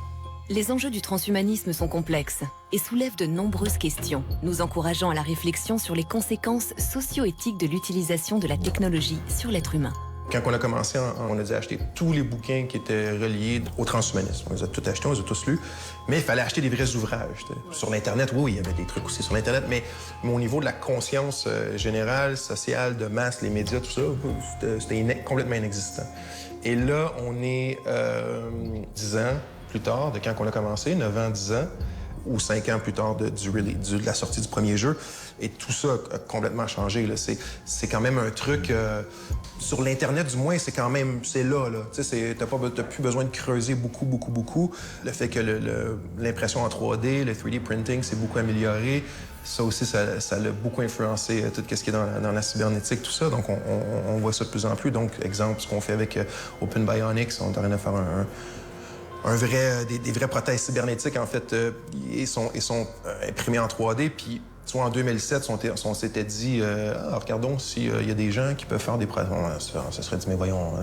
Les enjeux du transhumanisme sont complexes et soulèvent de nombreuses questions, nous encourageant à la réflexion sur les conséquences socio-éthiques de l'utilisation de la technologie sur l'être humain. Quand on a commencé, on a dû acheter tous les bouquins qui étaient reliés au transhumanisme. On les a tous achetés, on les a tous lus, mais il fallait acheter des vrais ouvrages. Sur l'Internet, oui, il y avait des trucs aussi sur l'Internet, mais au niveau de la conscience générale, sociale, de masse, les médias, tout ça, c'était complètement inexistant. Et là, on est 10 ans plus tard de quand on a commencé, 9 ans, 10 ans, ou 5 ans plus tard de la sortie du premier jeu. Et tout ça a complètement changé. C'est quand même un truc... sur l'Internet, du moins, c'est quand même... C'est là. Tu sais, t'as plus besoin de creuser beaucoup. Le fait que l'impression en 3D, le 3D printing s'est beaucoup amélioré. Ça aussi, ça l'a beaucoup influencé tout ce qui est dans la cybernétique, tout ça. Donc, on voit ça de plus en plus. Donc, exemple, ce qu'on fait avec Open Bionics, on est en train de faire des vraies prothèses cybernétiques, en fait, ils sont imprimés en 3D. Puis, soit en 2007, on s'était dit, regardons s'il y a des gens qui peuvent faire des prothèses. Ça serait dit, mais voyons,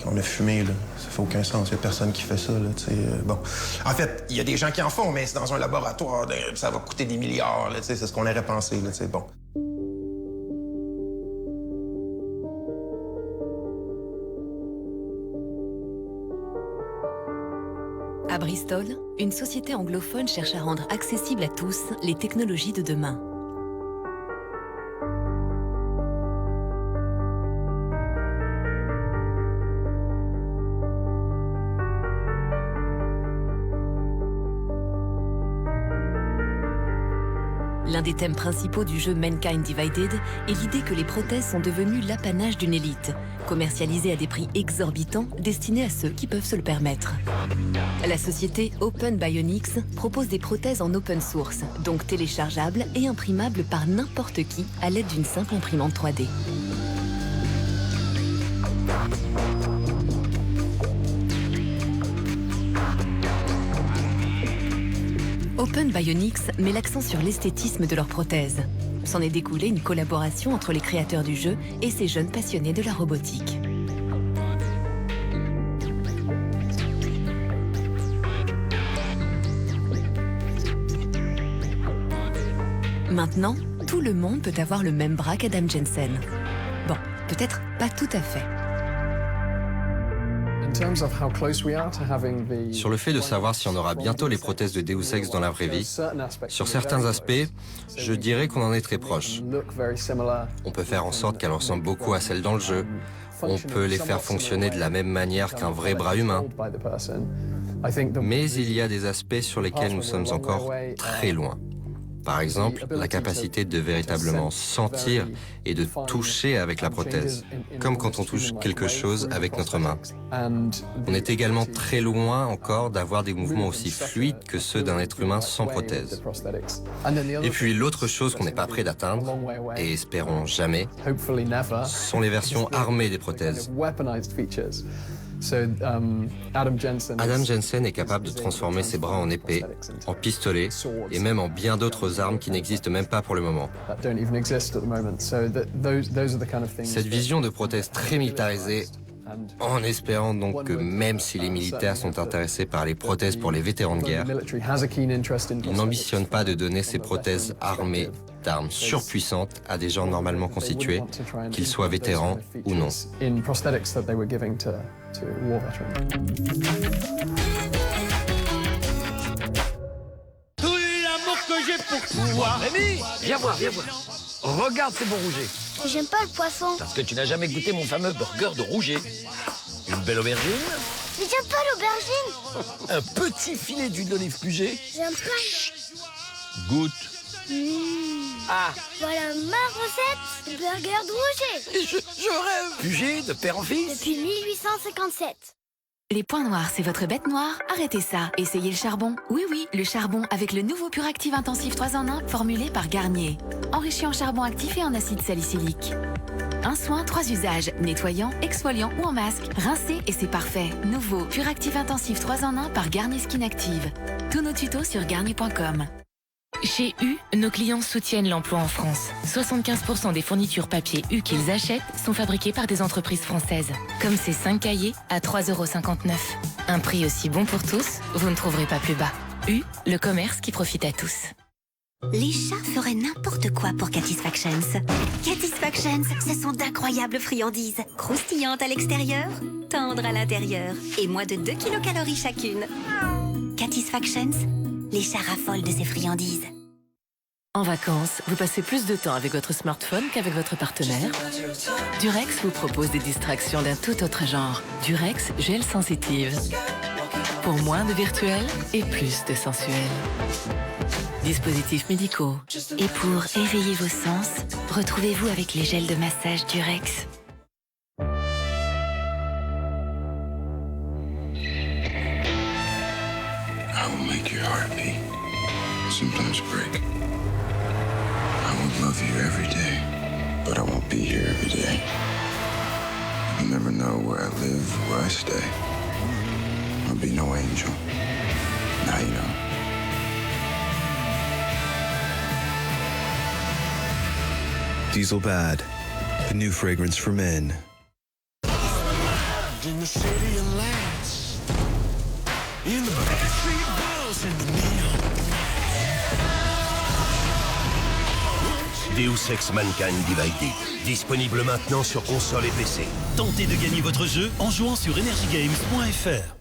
on a fumé, là. Ça fait aucun sens. Il n'y a personne qui fait ça, là, tu sais. Bon. En fait, il y a des gens qui en font, mais c'est dans un laboratoire. Ça va coûter des milliards, là, tu sais. C'est ce qu'on aurait pensé, là, tu sais. Bon. À Bristol, une société anglophone cherche à rendre accessibles à tous les technologies de demain. L'un des thèmes principaux du jeu Mankind Divided est l'idée que les prothèses sont devenues l'apanage d'une élite, commercialisées à des prix exorbitants destinés à ceux qui peuvent se le permettre. La société Open Bionics propose des prothèses en open source, donc téléchargeables et imprimables par n'importe qui à l'aide d'une simple imprimante 3D. Open Bionics met l'accent sur l'esthétisme de leurs prothèses. S'en est découlée une collaboration entre les créateurs du jeu et ces jeunes passionnés de la robotique. Maintenant, tout le monde peut avoir le même bras qu'Adam Jensen. Bon, peut-être pas tout à fait. Sur le fait de savoir si on aura bientôt les prothèses de Deus Ex dans la vraie vie, sur certains aspects, je dirais qu'on en est très proche. On peut faire en sorte qu'elles ressemblent beaucoup à celles dans le jeu. On peut les faire fonctionner de la même manière qu'un vrai bras humain. Mais il y a des aspects sur lesquels nous sommes encore très loin. Par exemple, la capacité de véritablement sentir et de toucher avec la prothèse, comme quand on touche quelque chose avec notre main. On est également très loin encore d'avoir des mouvements aussi fluides que ceux d'un être humain sans prothèse. Et puis l'autre chose qu'on n'est pas prêt d'atteindre, et espérons jamais, sont les versions armées des prothèses. Adam Jensen est capable de transformer ses bras en épée, en pistolet et même en bien d'autres armes qui n'existent même pas pour le moment. Cette vision de prothèse très militarisée, en espérant donc que même si les militaires sont intéressés par les prothèses pour les vétérans de guerre, ils n'ambitionnent pas de donner ces prothèses armées d'armes surpuissantes à des gens normalement constitués, qu'ils soient vétérans ou non. Tout l'amour que j'ai pour toi. Rémi, viens voir, viens voir. Regarde ces bons rougets. J'aime pas le poisson. Parce que tu n'as jamais goûté mon fameux burger de rouget. Une belle aubergine. Mais j'aime pas l'aubergine. Un petit filet d'huile d'olive pugée. J'aime pas. Goûte. Ah. Voilà ma recette de burger de rouget. Je rêve. Pugée de père en fils. Depuis 1857. Les points noirs, c'est votre bête noire? Arrêtez ça. Essayez le charbon. Oui, le charbon avec le nouveau Puractive Intensif 3 en 1 formulé par Garnier. Enrichi en charbon actif et en acide salicylique. Un soin, 3 usages. Nettoyant, exfoliant ou en masque. Rincez et c'est parfait. Nouveau Puractive Intensif 3 en 1 par Garnier Skin Active. Tous nos tutos sur garnier.com. Chez U, nos clients soutiennent l'emploi en France. 75% des fournitures papier U qu'ils achètent sont fabriquées par des entreprises françaises. Comme ces 5 cahiers à 3,59 €. Un prix aussi bon pour tous, vous ne trouverez pas plus bas. U, le commerce qui profite à tous. Les chats feraient n'importe quoi pour Catisfactions. Catisfactions, ce sont d'incroyables friandises. Croustillantes à l'extérieur, tendres à l'intérieur. Et moins de 2 kilocalories chacune. Catisfactions, les chats raffolent de ces friandises. En vacances, vous passez plus de temps avec votre smartphone qu'avec votre partenaire. Durex vous propose des distractions d'un tout autre genre. Durex Gel Sensitive. Pour moins de virtuel et plus de sensuel. Dispositifs médicaux. Et pour éveiller vos sens, retrouvez-vous avec les gels de massage Durex. I will make your heart beat, sometimes break. I will love you every day, but I won't be here every day. You'll never know where I live, where I stay. I'll be no angel. Now you know. Diesel Bad, a new fragrance for men. In the city of lights, in the backstreet balls and the neon. Deus Ex Mankind Divided, disponible maintenant sur console et PC. Tentez de gagner votre jeu en jouant sur energygames.fr.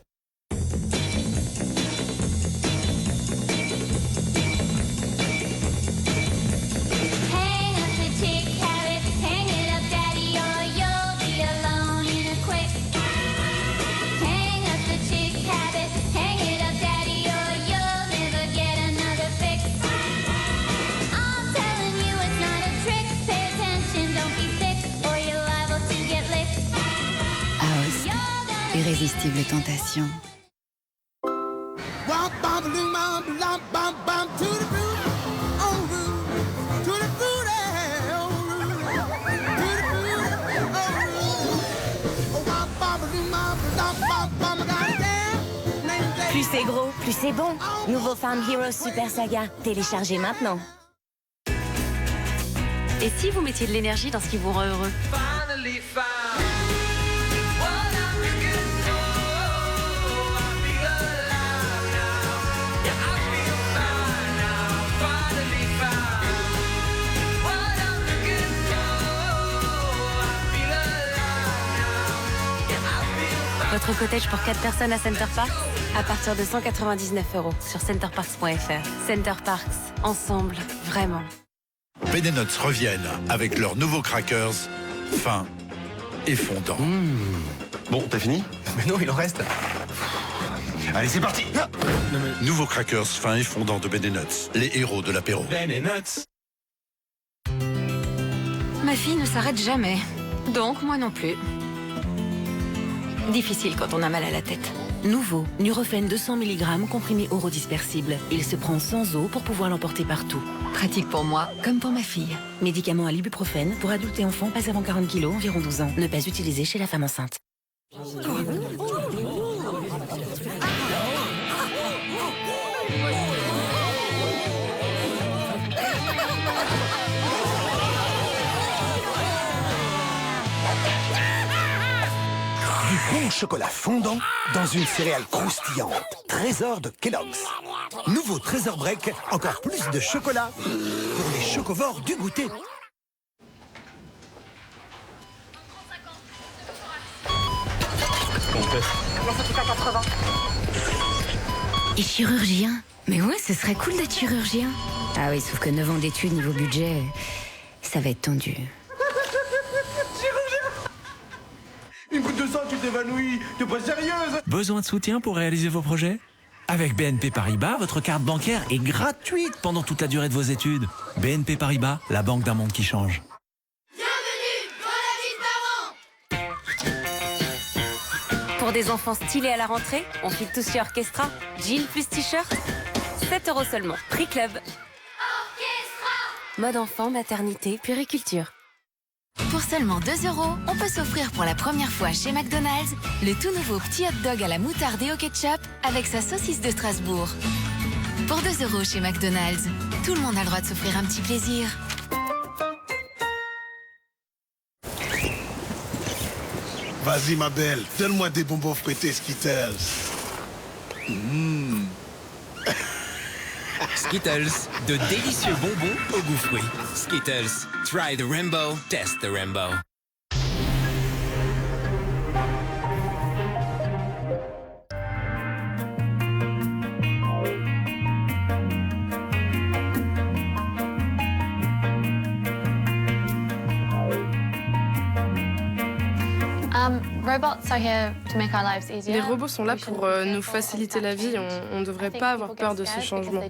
Irrésistible tentation. Plus c'est gros, plus c'est bon. Nouveau Farm Heroes Super Saga. Téléchargez maintenant. Et si vous mettiez de l'énergie dans ce qui vous rend heureux? Votre cottage pour 4 personnes à Center Parks à partir de 199 € sur centerparks.fr. Center Parks, ensemble, vraiment. Ben & Nuts reviennent avec leurs nouveaux crackers fins et fondants. Bon, t'as fini? Mais non, il en reste. Allez, c'est parti. Nouveaux crackers fins et fondants de Ben & Nuts, les héros de l'apéro. Ben & Nuts. Ma fille ne s'arrête jamais, donc moi non plus. Difficile quand on a mal à la tête. Nouveau, Nurofen 200 mg comprimé orodispersible. Il se prend sans eau pour pouvoir l'emporter partout. Pratique pour moi, comme pour ma fille. Médicament à l'ibuprofène pour adultes et enfants pas avant 40 kg, environ 12 ans. Ne pas utiliser chez la femme enceinte. Du bon chocolat fondant dans une céréale croustillante. Trésor de Kellogg's. Nouveau Trésor Break, encore plus de chocolat pour les chocovores du goûter. Et chirurgien? Mais ouais, ce serait cool d'être chirurgien. Ah oui, sauf que 9 ans d'études niveau budget, ça va être tendu. Une goutte de sang, tu t'évanouis. T'es pas sérieuse? Besoin de soutien pour réaliser vos projets? Avec BNP Paribas, votre carte bancaire est gratuite pendant toute la durée de vos études. BNP Paribas, la banque d'un monde qui change. Pour des enfants stylés à la rentrée, on file tous chez Orchestra. Jeans plus t-shirt, 7 € seulement. Prix Club. Mode enfant, maternité, puériculture. Pour seulement 2 €, on peut s'offrir pour la première fois chez McDonald's le tout nouveau petit hot dog à la moutarde et au ketchup avec sa saucisse de Strasbourg. Pour 2 € chez McDonald's, tout le monde a le droit de s'offrir un petit plaisir. Vas-y, ma belle, donne-moi des bonbons fruités Skittles. Skittles, de délicieux bonbons au goût fruit. Skittles, try the rainbow, test the rainbow. Les robots sont là pour nous faciliter la vie. On ne devrait pas avoir peur de ce changement.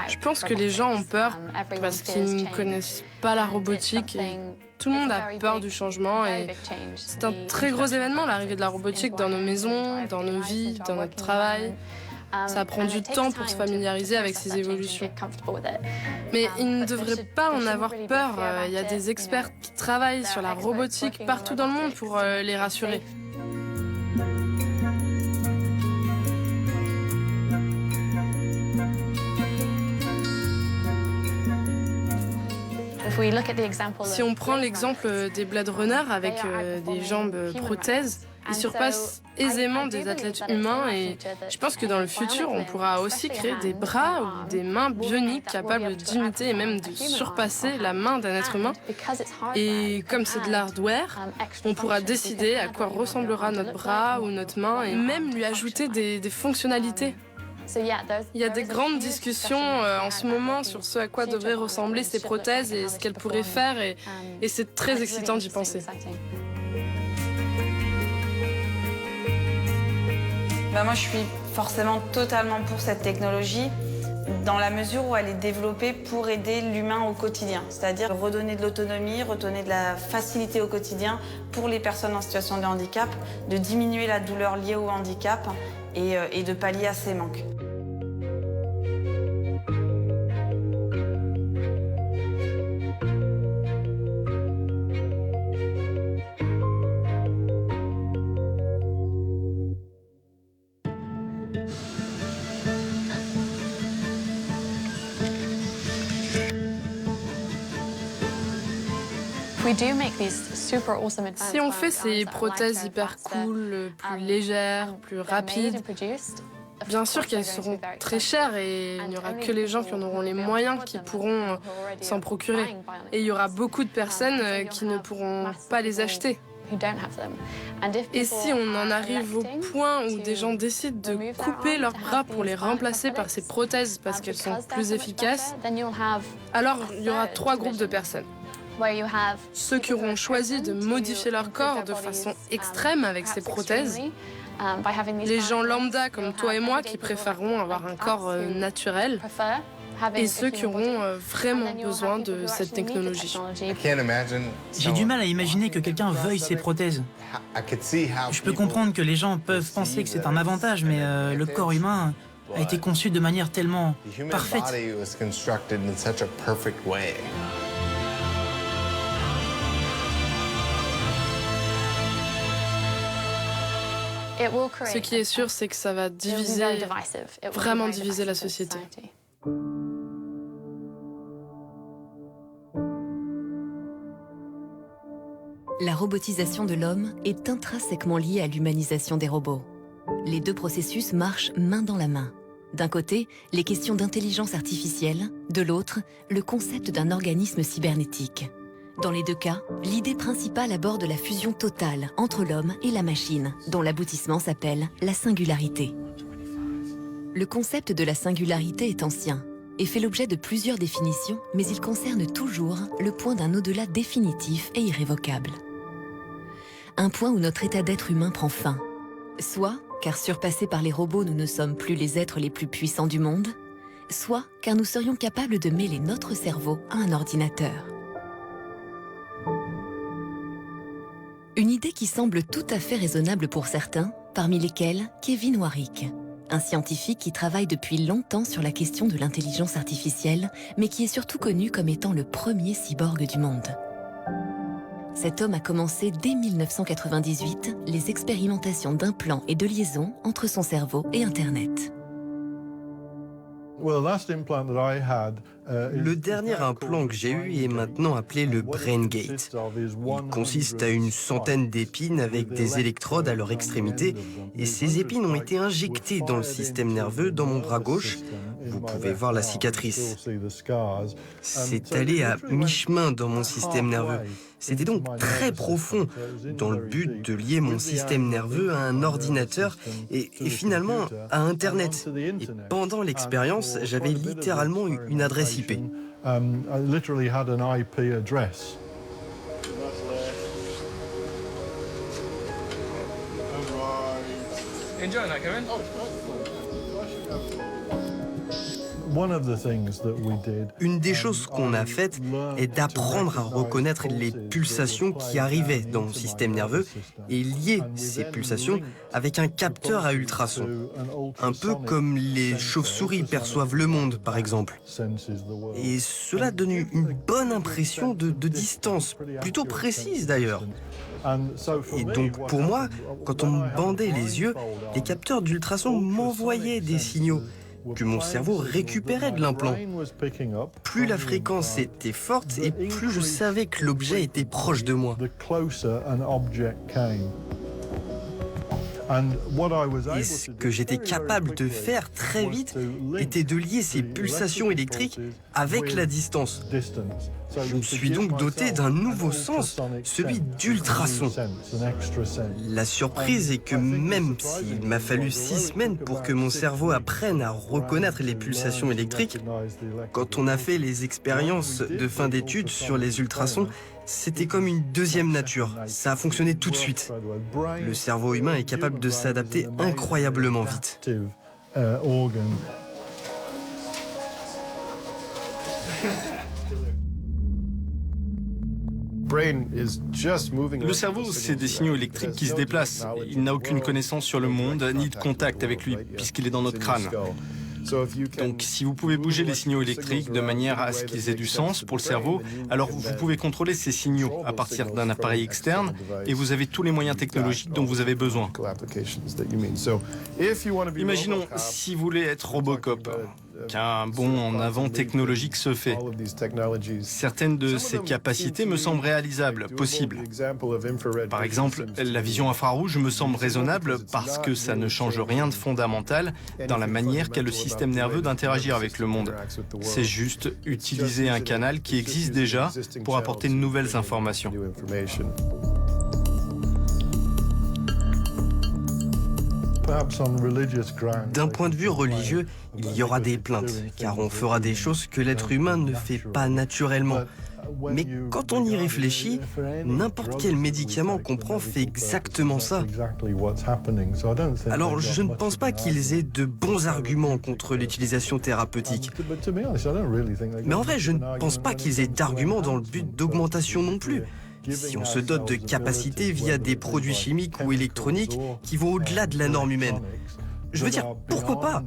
Je pense que les gens ont peur parce qu'ils ne connaissent pas la robotique et tout le monde a peur du changement. Et c'est un très gros événement, l'arrivée de la robotique dans nos maisons, dans nos vies, dans notre travail. Ça prend du temps pour se familiariser avec ces évolutions. Mais il ne devrait pas en avoir peur. Il y a des experts qui travaillent sur la robotique partout dans le monde pour les rassurer. Si on prend l'exemple des Blade Runner avec des jambes prothèses, ils surpassent aisément des athlètes humains et je pense que dans le futur, on pourra aussi créer des bras ou des mains bioniques capables d'imiter et même de surpasser la main d'un être humain. Et comme c'est de l'hardware, on pourra décider à quoi ressemblera notre bras ou notre main et même lui ajouter des fonctionnalités. Il y a des grandes discussions en ce moment sur ce à quoi devraient ressembler ces prothèses et ce qu'elles pourraient faire et c'est très excitant d'y penser. Moi, je suis forcément totalement pour cette technologie dans la mesure où elle est développée pour aider l'humain au quotidien, c'est-à-dire redonner de l'autonomie, redonner de la facilité au quotidien pour les personnes en situation de handicap, de diminuer la douleur liée au handicap et de pallier à ses manques. Si on fait ces prothèses hyper cool, plus légères, plus rapides, bien sûr qu'elles seront très chères et il n'y aura que les gens qui en auront les moyens qui pourront s'en procurer. Et il y aura beaucoup de personnes qui ne pourront pas les acheter. Et si on en arrive au point où des gens décident de couper leurs bras pour les remplacer par ces prothèses parce qu'elles sont plus efficaces, alors il y aura 3 groupes de personnes. Ceux qui auront choisi de modifier leur corps de façon extrême avec ces prothèses, les gens lambda comme toi et moi qui préféreront avoir un corps naturel, et ceux qui auront vraiment besoin de cette technologie. J'ai du mal à imaginer que quelqu'un veuille ces prothèses. Je peux comprendre que les gens peuvent penser que c'est un avantage, mais le corps humain a été conçu de manière tellement parfaite. Ce qui est sûr, c'est que ça va diviser, vraiment diviser la société. La robotisation de l'homme est intrinsèquement liée à l'humanisation des robots. Les 2 processus marchent main dans la main. D'un côté, les questions d'intelligence artificielle, de l'autre, le concept d'un organisme cybernétique. Dans les 2 cas, l'idée principale aborde la fusion totale entre l'homme et la machine, dont l'aboutissement s'appelle la singularité. Le concept de la singularité est ancien et fait l'objet de plusieurs définitions, mais il concerne toujours le point d'un au-delà définitif et irrévocable. Un point où notre état d'être humain prend fin. Soit car surpassés par les robots, nous ne sommes plus les êtres les plus puissants du monde, soit car nous serions capables de mêler notre cerveau à un ordinateur. Une idée qui semble tout à fait raisonnable pour certains, parmi lesquels Kevin Warwick, un scientifique qui travaille depuis longtemps sur la question de l'intelligence artificielle, mais qui est surtout connu comme étant le premier cyborg du monde. Cet homme a commencé dès 1998 les expérimentations d'implants et de liaisons entre son cerveau et Internet. Le dernier implant que j'ai eu est maintenant appelé le BrainGate. Il consiste à une centaine d'épines avec des électrodes à leur extrémité et ces épines ont été injectées dans le système nerveux dans mon bras gauche. Vous pouvez voir la cicatrice. C'est allé à mi-chemin dans mon système nerveux. C'était donc très profond, dans le but de lier mon système nerveux à un ordinateur et finalement à Internet. Et pendant l'expérience, j'avais littéralement une adresse IP. Une des choses qu'on a faites est d'apprendre à reconnaître les pulsations qui arrivaient dans mon système nerveux et lier ces pulsations avec un capteur à ultrasons. Un peu comme les chauves-souris perçoivent le monde, par exemple. Et cela donne une bonne impression de distance, plutôt précise d'ailleurs. Et donc pour moi, quand on me bandait les yeux, les capteurs d'ultrasons m'envoyaient des signaux que mon cerveau récupérait de l'implant. Plus la fréquence était forte et plus je savais que l'objet était proche de moi. Et ce que j'étais capable de faire très vite était de lier ces pulsations électriques avec la distance. Je me suis donc doté d'un nouveau sens, celui d'ultrasons. La surprise est que même s'il m'a fallu 6 semaines pour que mon cerveau apprenne à reconnaître les pulsations électriques, quand on a fait les expériences de fin d'études sur les ultrasons, c'était comme une deuxième nature. Ça a fonctionné tout de suite. Le cerveau humain est capable de s'adapter incroyablement vite. Le cerveau, c'est des signaux électriques qui se déplacent. Il n'a aucune connaissance sur le monde, ni de contact avec lui, puisqu'il est dans notre crâne. Donc si vous pouvez bouger les signaux électriques de manière à ce qu'ils aient du sens pour le cerveau, alors vous pouvez contrôler ces signaux à partir d'un appareil externe et vous avez tous les moyens technologiques dont vous avez besoin. Imaginons si vous voulez être Robocop, qu'un bond en avant technologique se fait. Certaines de ces capacités me semblent réalisables, possibles. Par exemple, la vision infrarouge me semble raisonnable parce que ça ne change rien de fondamental dans la manière qu'a le système nerveux d'interagir avec le monde. C'est juste utiliser un canal qui existe déjà pour apporter de nouvelles informations. D'un point de vue religieux, il y aura des plaintes, car on fera des choses que l'être humain ne fait pas naturellement. Mais quand on y réfléchit, n'importe quel médicament qu'on prend fait exactement ça. Alors je ne pense pas qu'ils aient de bons arguments contre l'utilisation thérapeutique. Mais en vrai, je ne pense pas qu'ils aient d'arguments dans le but d'augmentation non plus. Si on se dote de capacités via des produits chimiques ou électroniques qui vont au-delà de la norme humaine. Je veux dire, pourquoi pas?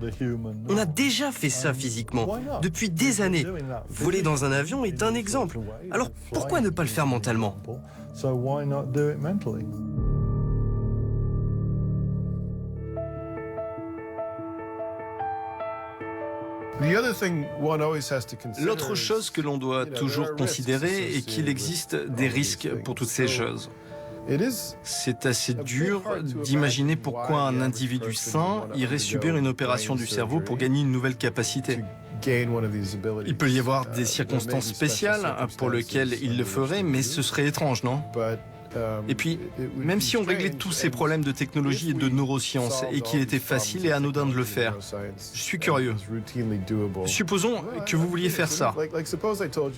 On a déjà fait ça physiquement, depuis des années. Voler dans un avion est un exemple. Alors pourquoi ne pas le faire mentalement? L'autre chose que l'on doit toujours considérer est qu'il existe des risques pour toutes ces choses. C'est assez dur d'imaginer pourquoi un individu sain irait subir une opération du cerveau pour gagner une nouvelle capacité. Il peut y avoir des circonstances spéciales pour lesquelles il le ferait, mais ce serait étrange, non ? Et puis, même si on réglait tous ces problèmes de technologie et de neurosciences et qu'il était facile et anodin de le faire, je suis curieux. Supposons que vous vouliez faire ça,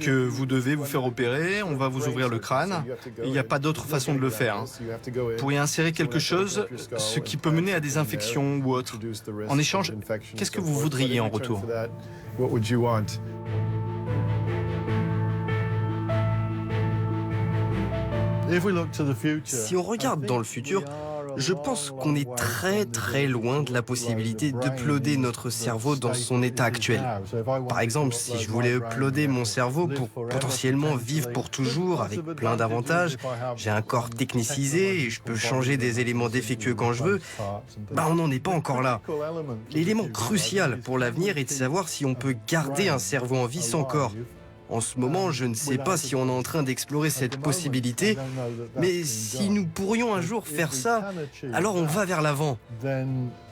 que vous devez vous faire opérer, on va vous ouvrir le crâne, il n'y a pas d'autre façon de le faire. Vous pourriez insérer quelque chose, ce qui peut mener à des infections ou autre. En échange, qu'est-ce que vous voudriez en retour ? Si on regarde dans le futur, je pense qu'on est très loin de la possibilité d'uploader notre cerveau dans son état actuel. Par exemple, si je voulais uploader mon cerveau pour potentiellement vivre pour toujours avec plein d'avantages, j'ai un corps technicisé et je peux changer des éléments défectueux quand je veux, on n'en est pas encore là. L'élément crucial pour l'avenir est de savoir si on peut garder un cerveau en vie sans corps. En ce moment, je ne sais pas si on est en train d'explorer cette possibilité, mais si nous pourrions un jour faire ça, alors on va vers l'avant.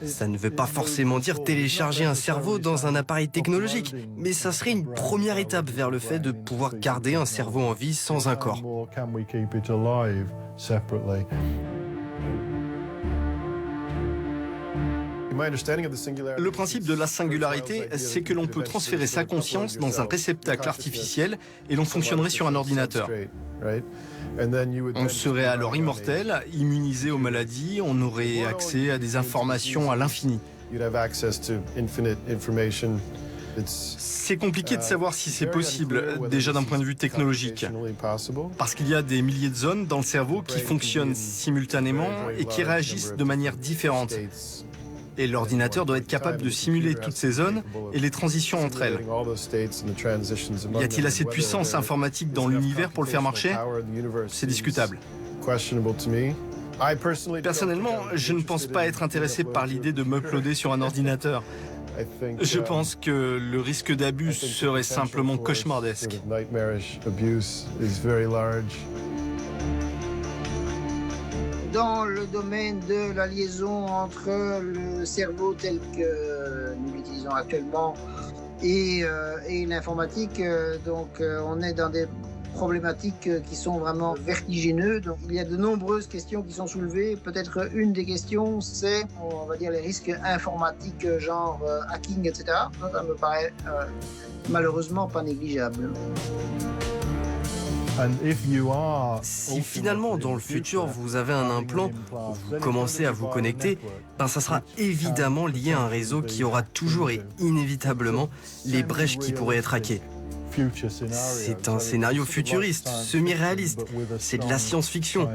Ça ne veut pas forcément dire télécharger un cerveau dans un appareil technologique, mais ça serait une première étape vers le fait de pouvoir garder un cerveau en vie sans un corps. Le principe de la singularité, c'est que l'on peut transférer sa conscience dans un réceptacle artificiel et l'on fonctionnerait sur un ordinateur. On serait alors immortel, immunisé aux maladies, on aurait accès à des informations à l'infini. C'est compliqué de savoir si c'est possible, déjà d'un point de vue technologique, parce qu'il y a des milliers de zones dans le cerveau qui fonctionnent simultanément et qui réagissent de manière différente. Et l'ordinateur doit être capable de simuler toutes ces zones et les transitions entre elles. Y a-t-il assez de puissance informatique dans l'univers pour le faire marcher? C'est discutable. Personnellement, je ne pense pas être intéressé par l'idée de m'uploader sur un ordinateur. Je pense que le risque d'abus serait simplement cauchemardesque. Dans le domaine de la liaison entre le cerveau tel que nous l'utilisons actuellement et l'informatique, on est dans des problématiques qui sont vraiment vertigineuses. Donc, il y a de nombreuses questions qui sont soulevées. Peut-être une des questions, c'est, on va dire, les risques informatiques, genre hacking, etc. Ça me paraît malheureusement pas négligeable. Si finalement, dans le futur, vous avez un implant, vous commencez à vous connecter, ça sera évidemment lié à un réseau qui aura toujours et inévitablement les brèches qui pourraient être hackées. C'est un scénario futuriste, semi-réaliste, c'est de la science-fiction,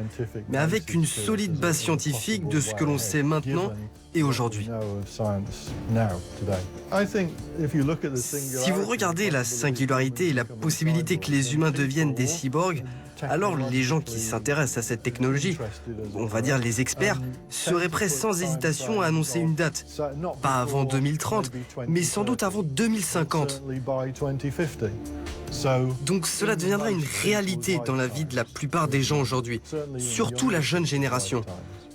mais avec une solide base scientifique de ce que l'on sait maintenant et aujourd'hui. Si vous regardez la singularité et la possibilité que les humains deviennent des cyborgs, alors les gens qui s'intéressent à cette technologie, on va dire les experts, seraient prêts sans hésitation à annoncer une date. Pas avant 2030, mais sans doute avant 2050. Donc cela deviendra une réalité dans la vie de la plupart des gens aujourd'hui, surtout la jeune génération.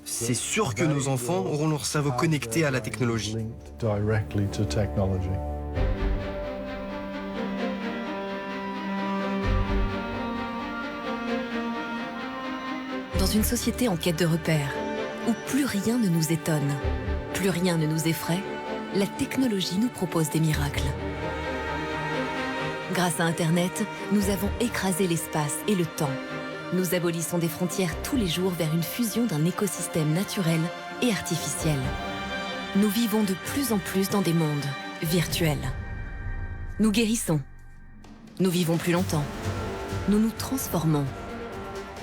C'est sûr que nos enfants auront leur cerveau connecté à la technologie. Dans une société en quête de repères, où plus rien ne nous étonne, plus rien ne nous effraie, la technologie nous propose des miracles. Grâce à Internet, nous avons écrasé l'espace et le temps. Nous abolissons des frontières tous les jours vers une fusion d'un écosystème naturel et artificiel. Nous vivons de plus en plus dans des mondes virtuels. Nous guérissons. Nous vivons plus longtemps. Nous nous transformons.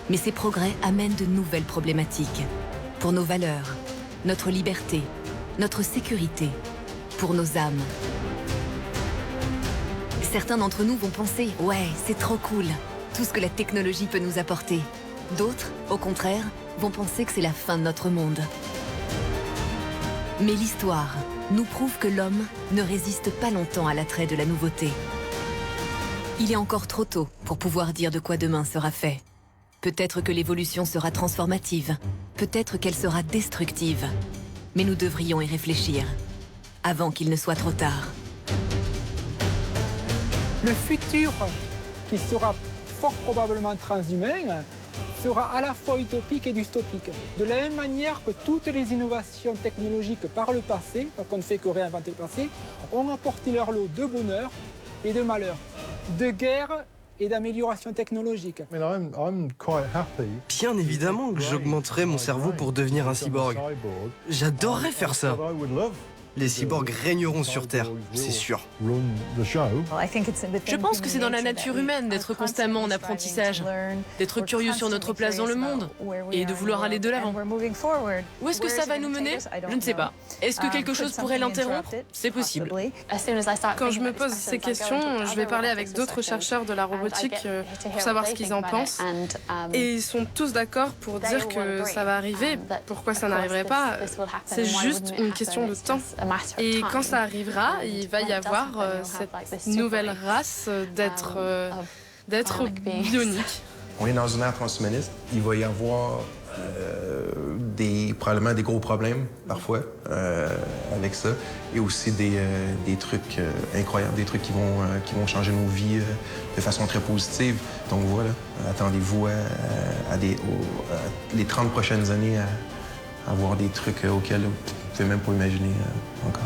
Mais ces progrès amènent de nouvelles problématiques. Pour nos valeurs, notre liberté, notre sécurité, pour nos âmes. Certains d'entre nous vont penser « Ouais, c'est trop cool, tout ce que la technologie peut nous apporter ». D'autres, au contraire, vont penser que c'est la fin de notre monde. Mais l'histoire nous prouve que l'homme ne résiste pas longtemps à l'attrait de la nouveauté. Il est encore trop tôt pour pouvoir dire de quoi demain sera fait. Peut-être que l'évolution sera transformative, peut-être qu'elle sera destructive. Mais nous devrions y réfléchir, avant qu'il ne soit trop tard. Le futur, qui sera fort probablement transhumain, sera à la fois utopique et dystopique. De la même manière que toutes les innovations technologiques par le passé, parce qu'on ne fait que réinventer le passé, ont apporté leur lot de bonheur et de malheur, de guerre et d'amélioration technologique. Bien évidemment que j'augmenterais mon cerveau pour devenir un cyborg. J'adorerais faire ça. les cyborgs régneront sur Terre, c'est sûr. Je pense que c'est dans la nature humaine d'être constamment en apprentissage, d'être curieux sur notre place dans le monde et de vouloir aller de l'avant. Où est-ce que ça va nous mener? Je ne sais pas. Est-ce que quelque chose pourrait l'interrompre? C'est possible. Quand je me pose ces questions, je vais parler avec d'autres chercheurs de la robotique pour savoir ce qu'ils en pensent. Et ils sont tous d'accord pour dire que ça va arriver. Pourquoi ça n'arriverait pas? C'est juste une question de temps. Et quand ça arrivera, il va y avoir cette nouvelle race d'êtres bioniques. On est dans une ère transhumaniste. Il va y avoir probablement des gros problèmes, parfois, avec ça. Et aussi des trucs incroyables, des trucs qui vont changer nos vies de façon très positive. Donc voilà, attendez-vous les 30 prochaines années à voir des trucs auxquels vous ne pouvez même pas imaginer encore.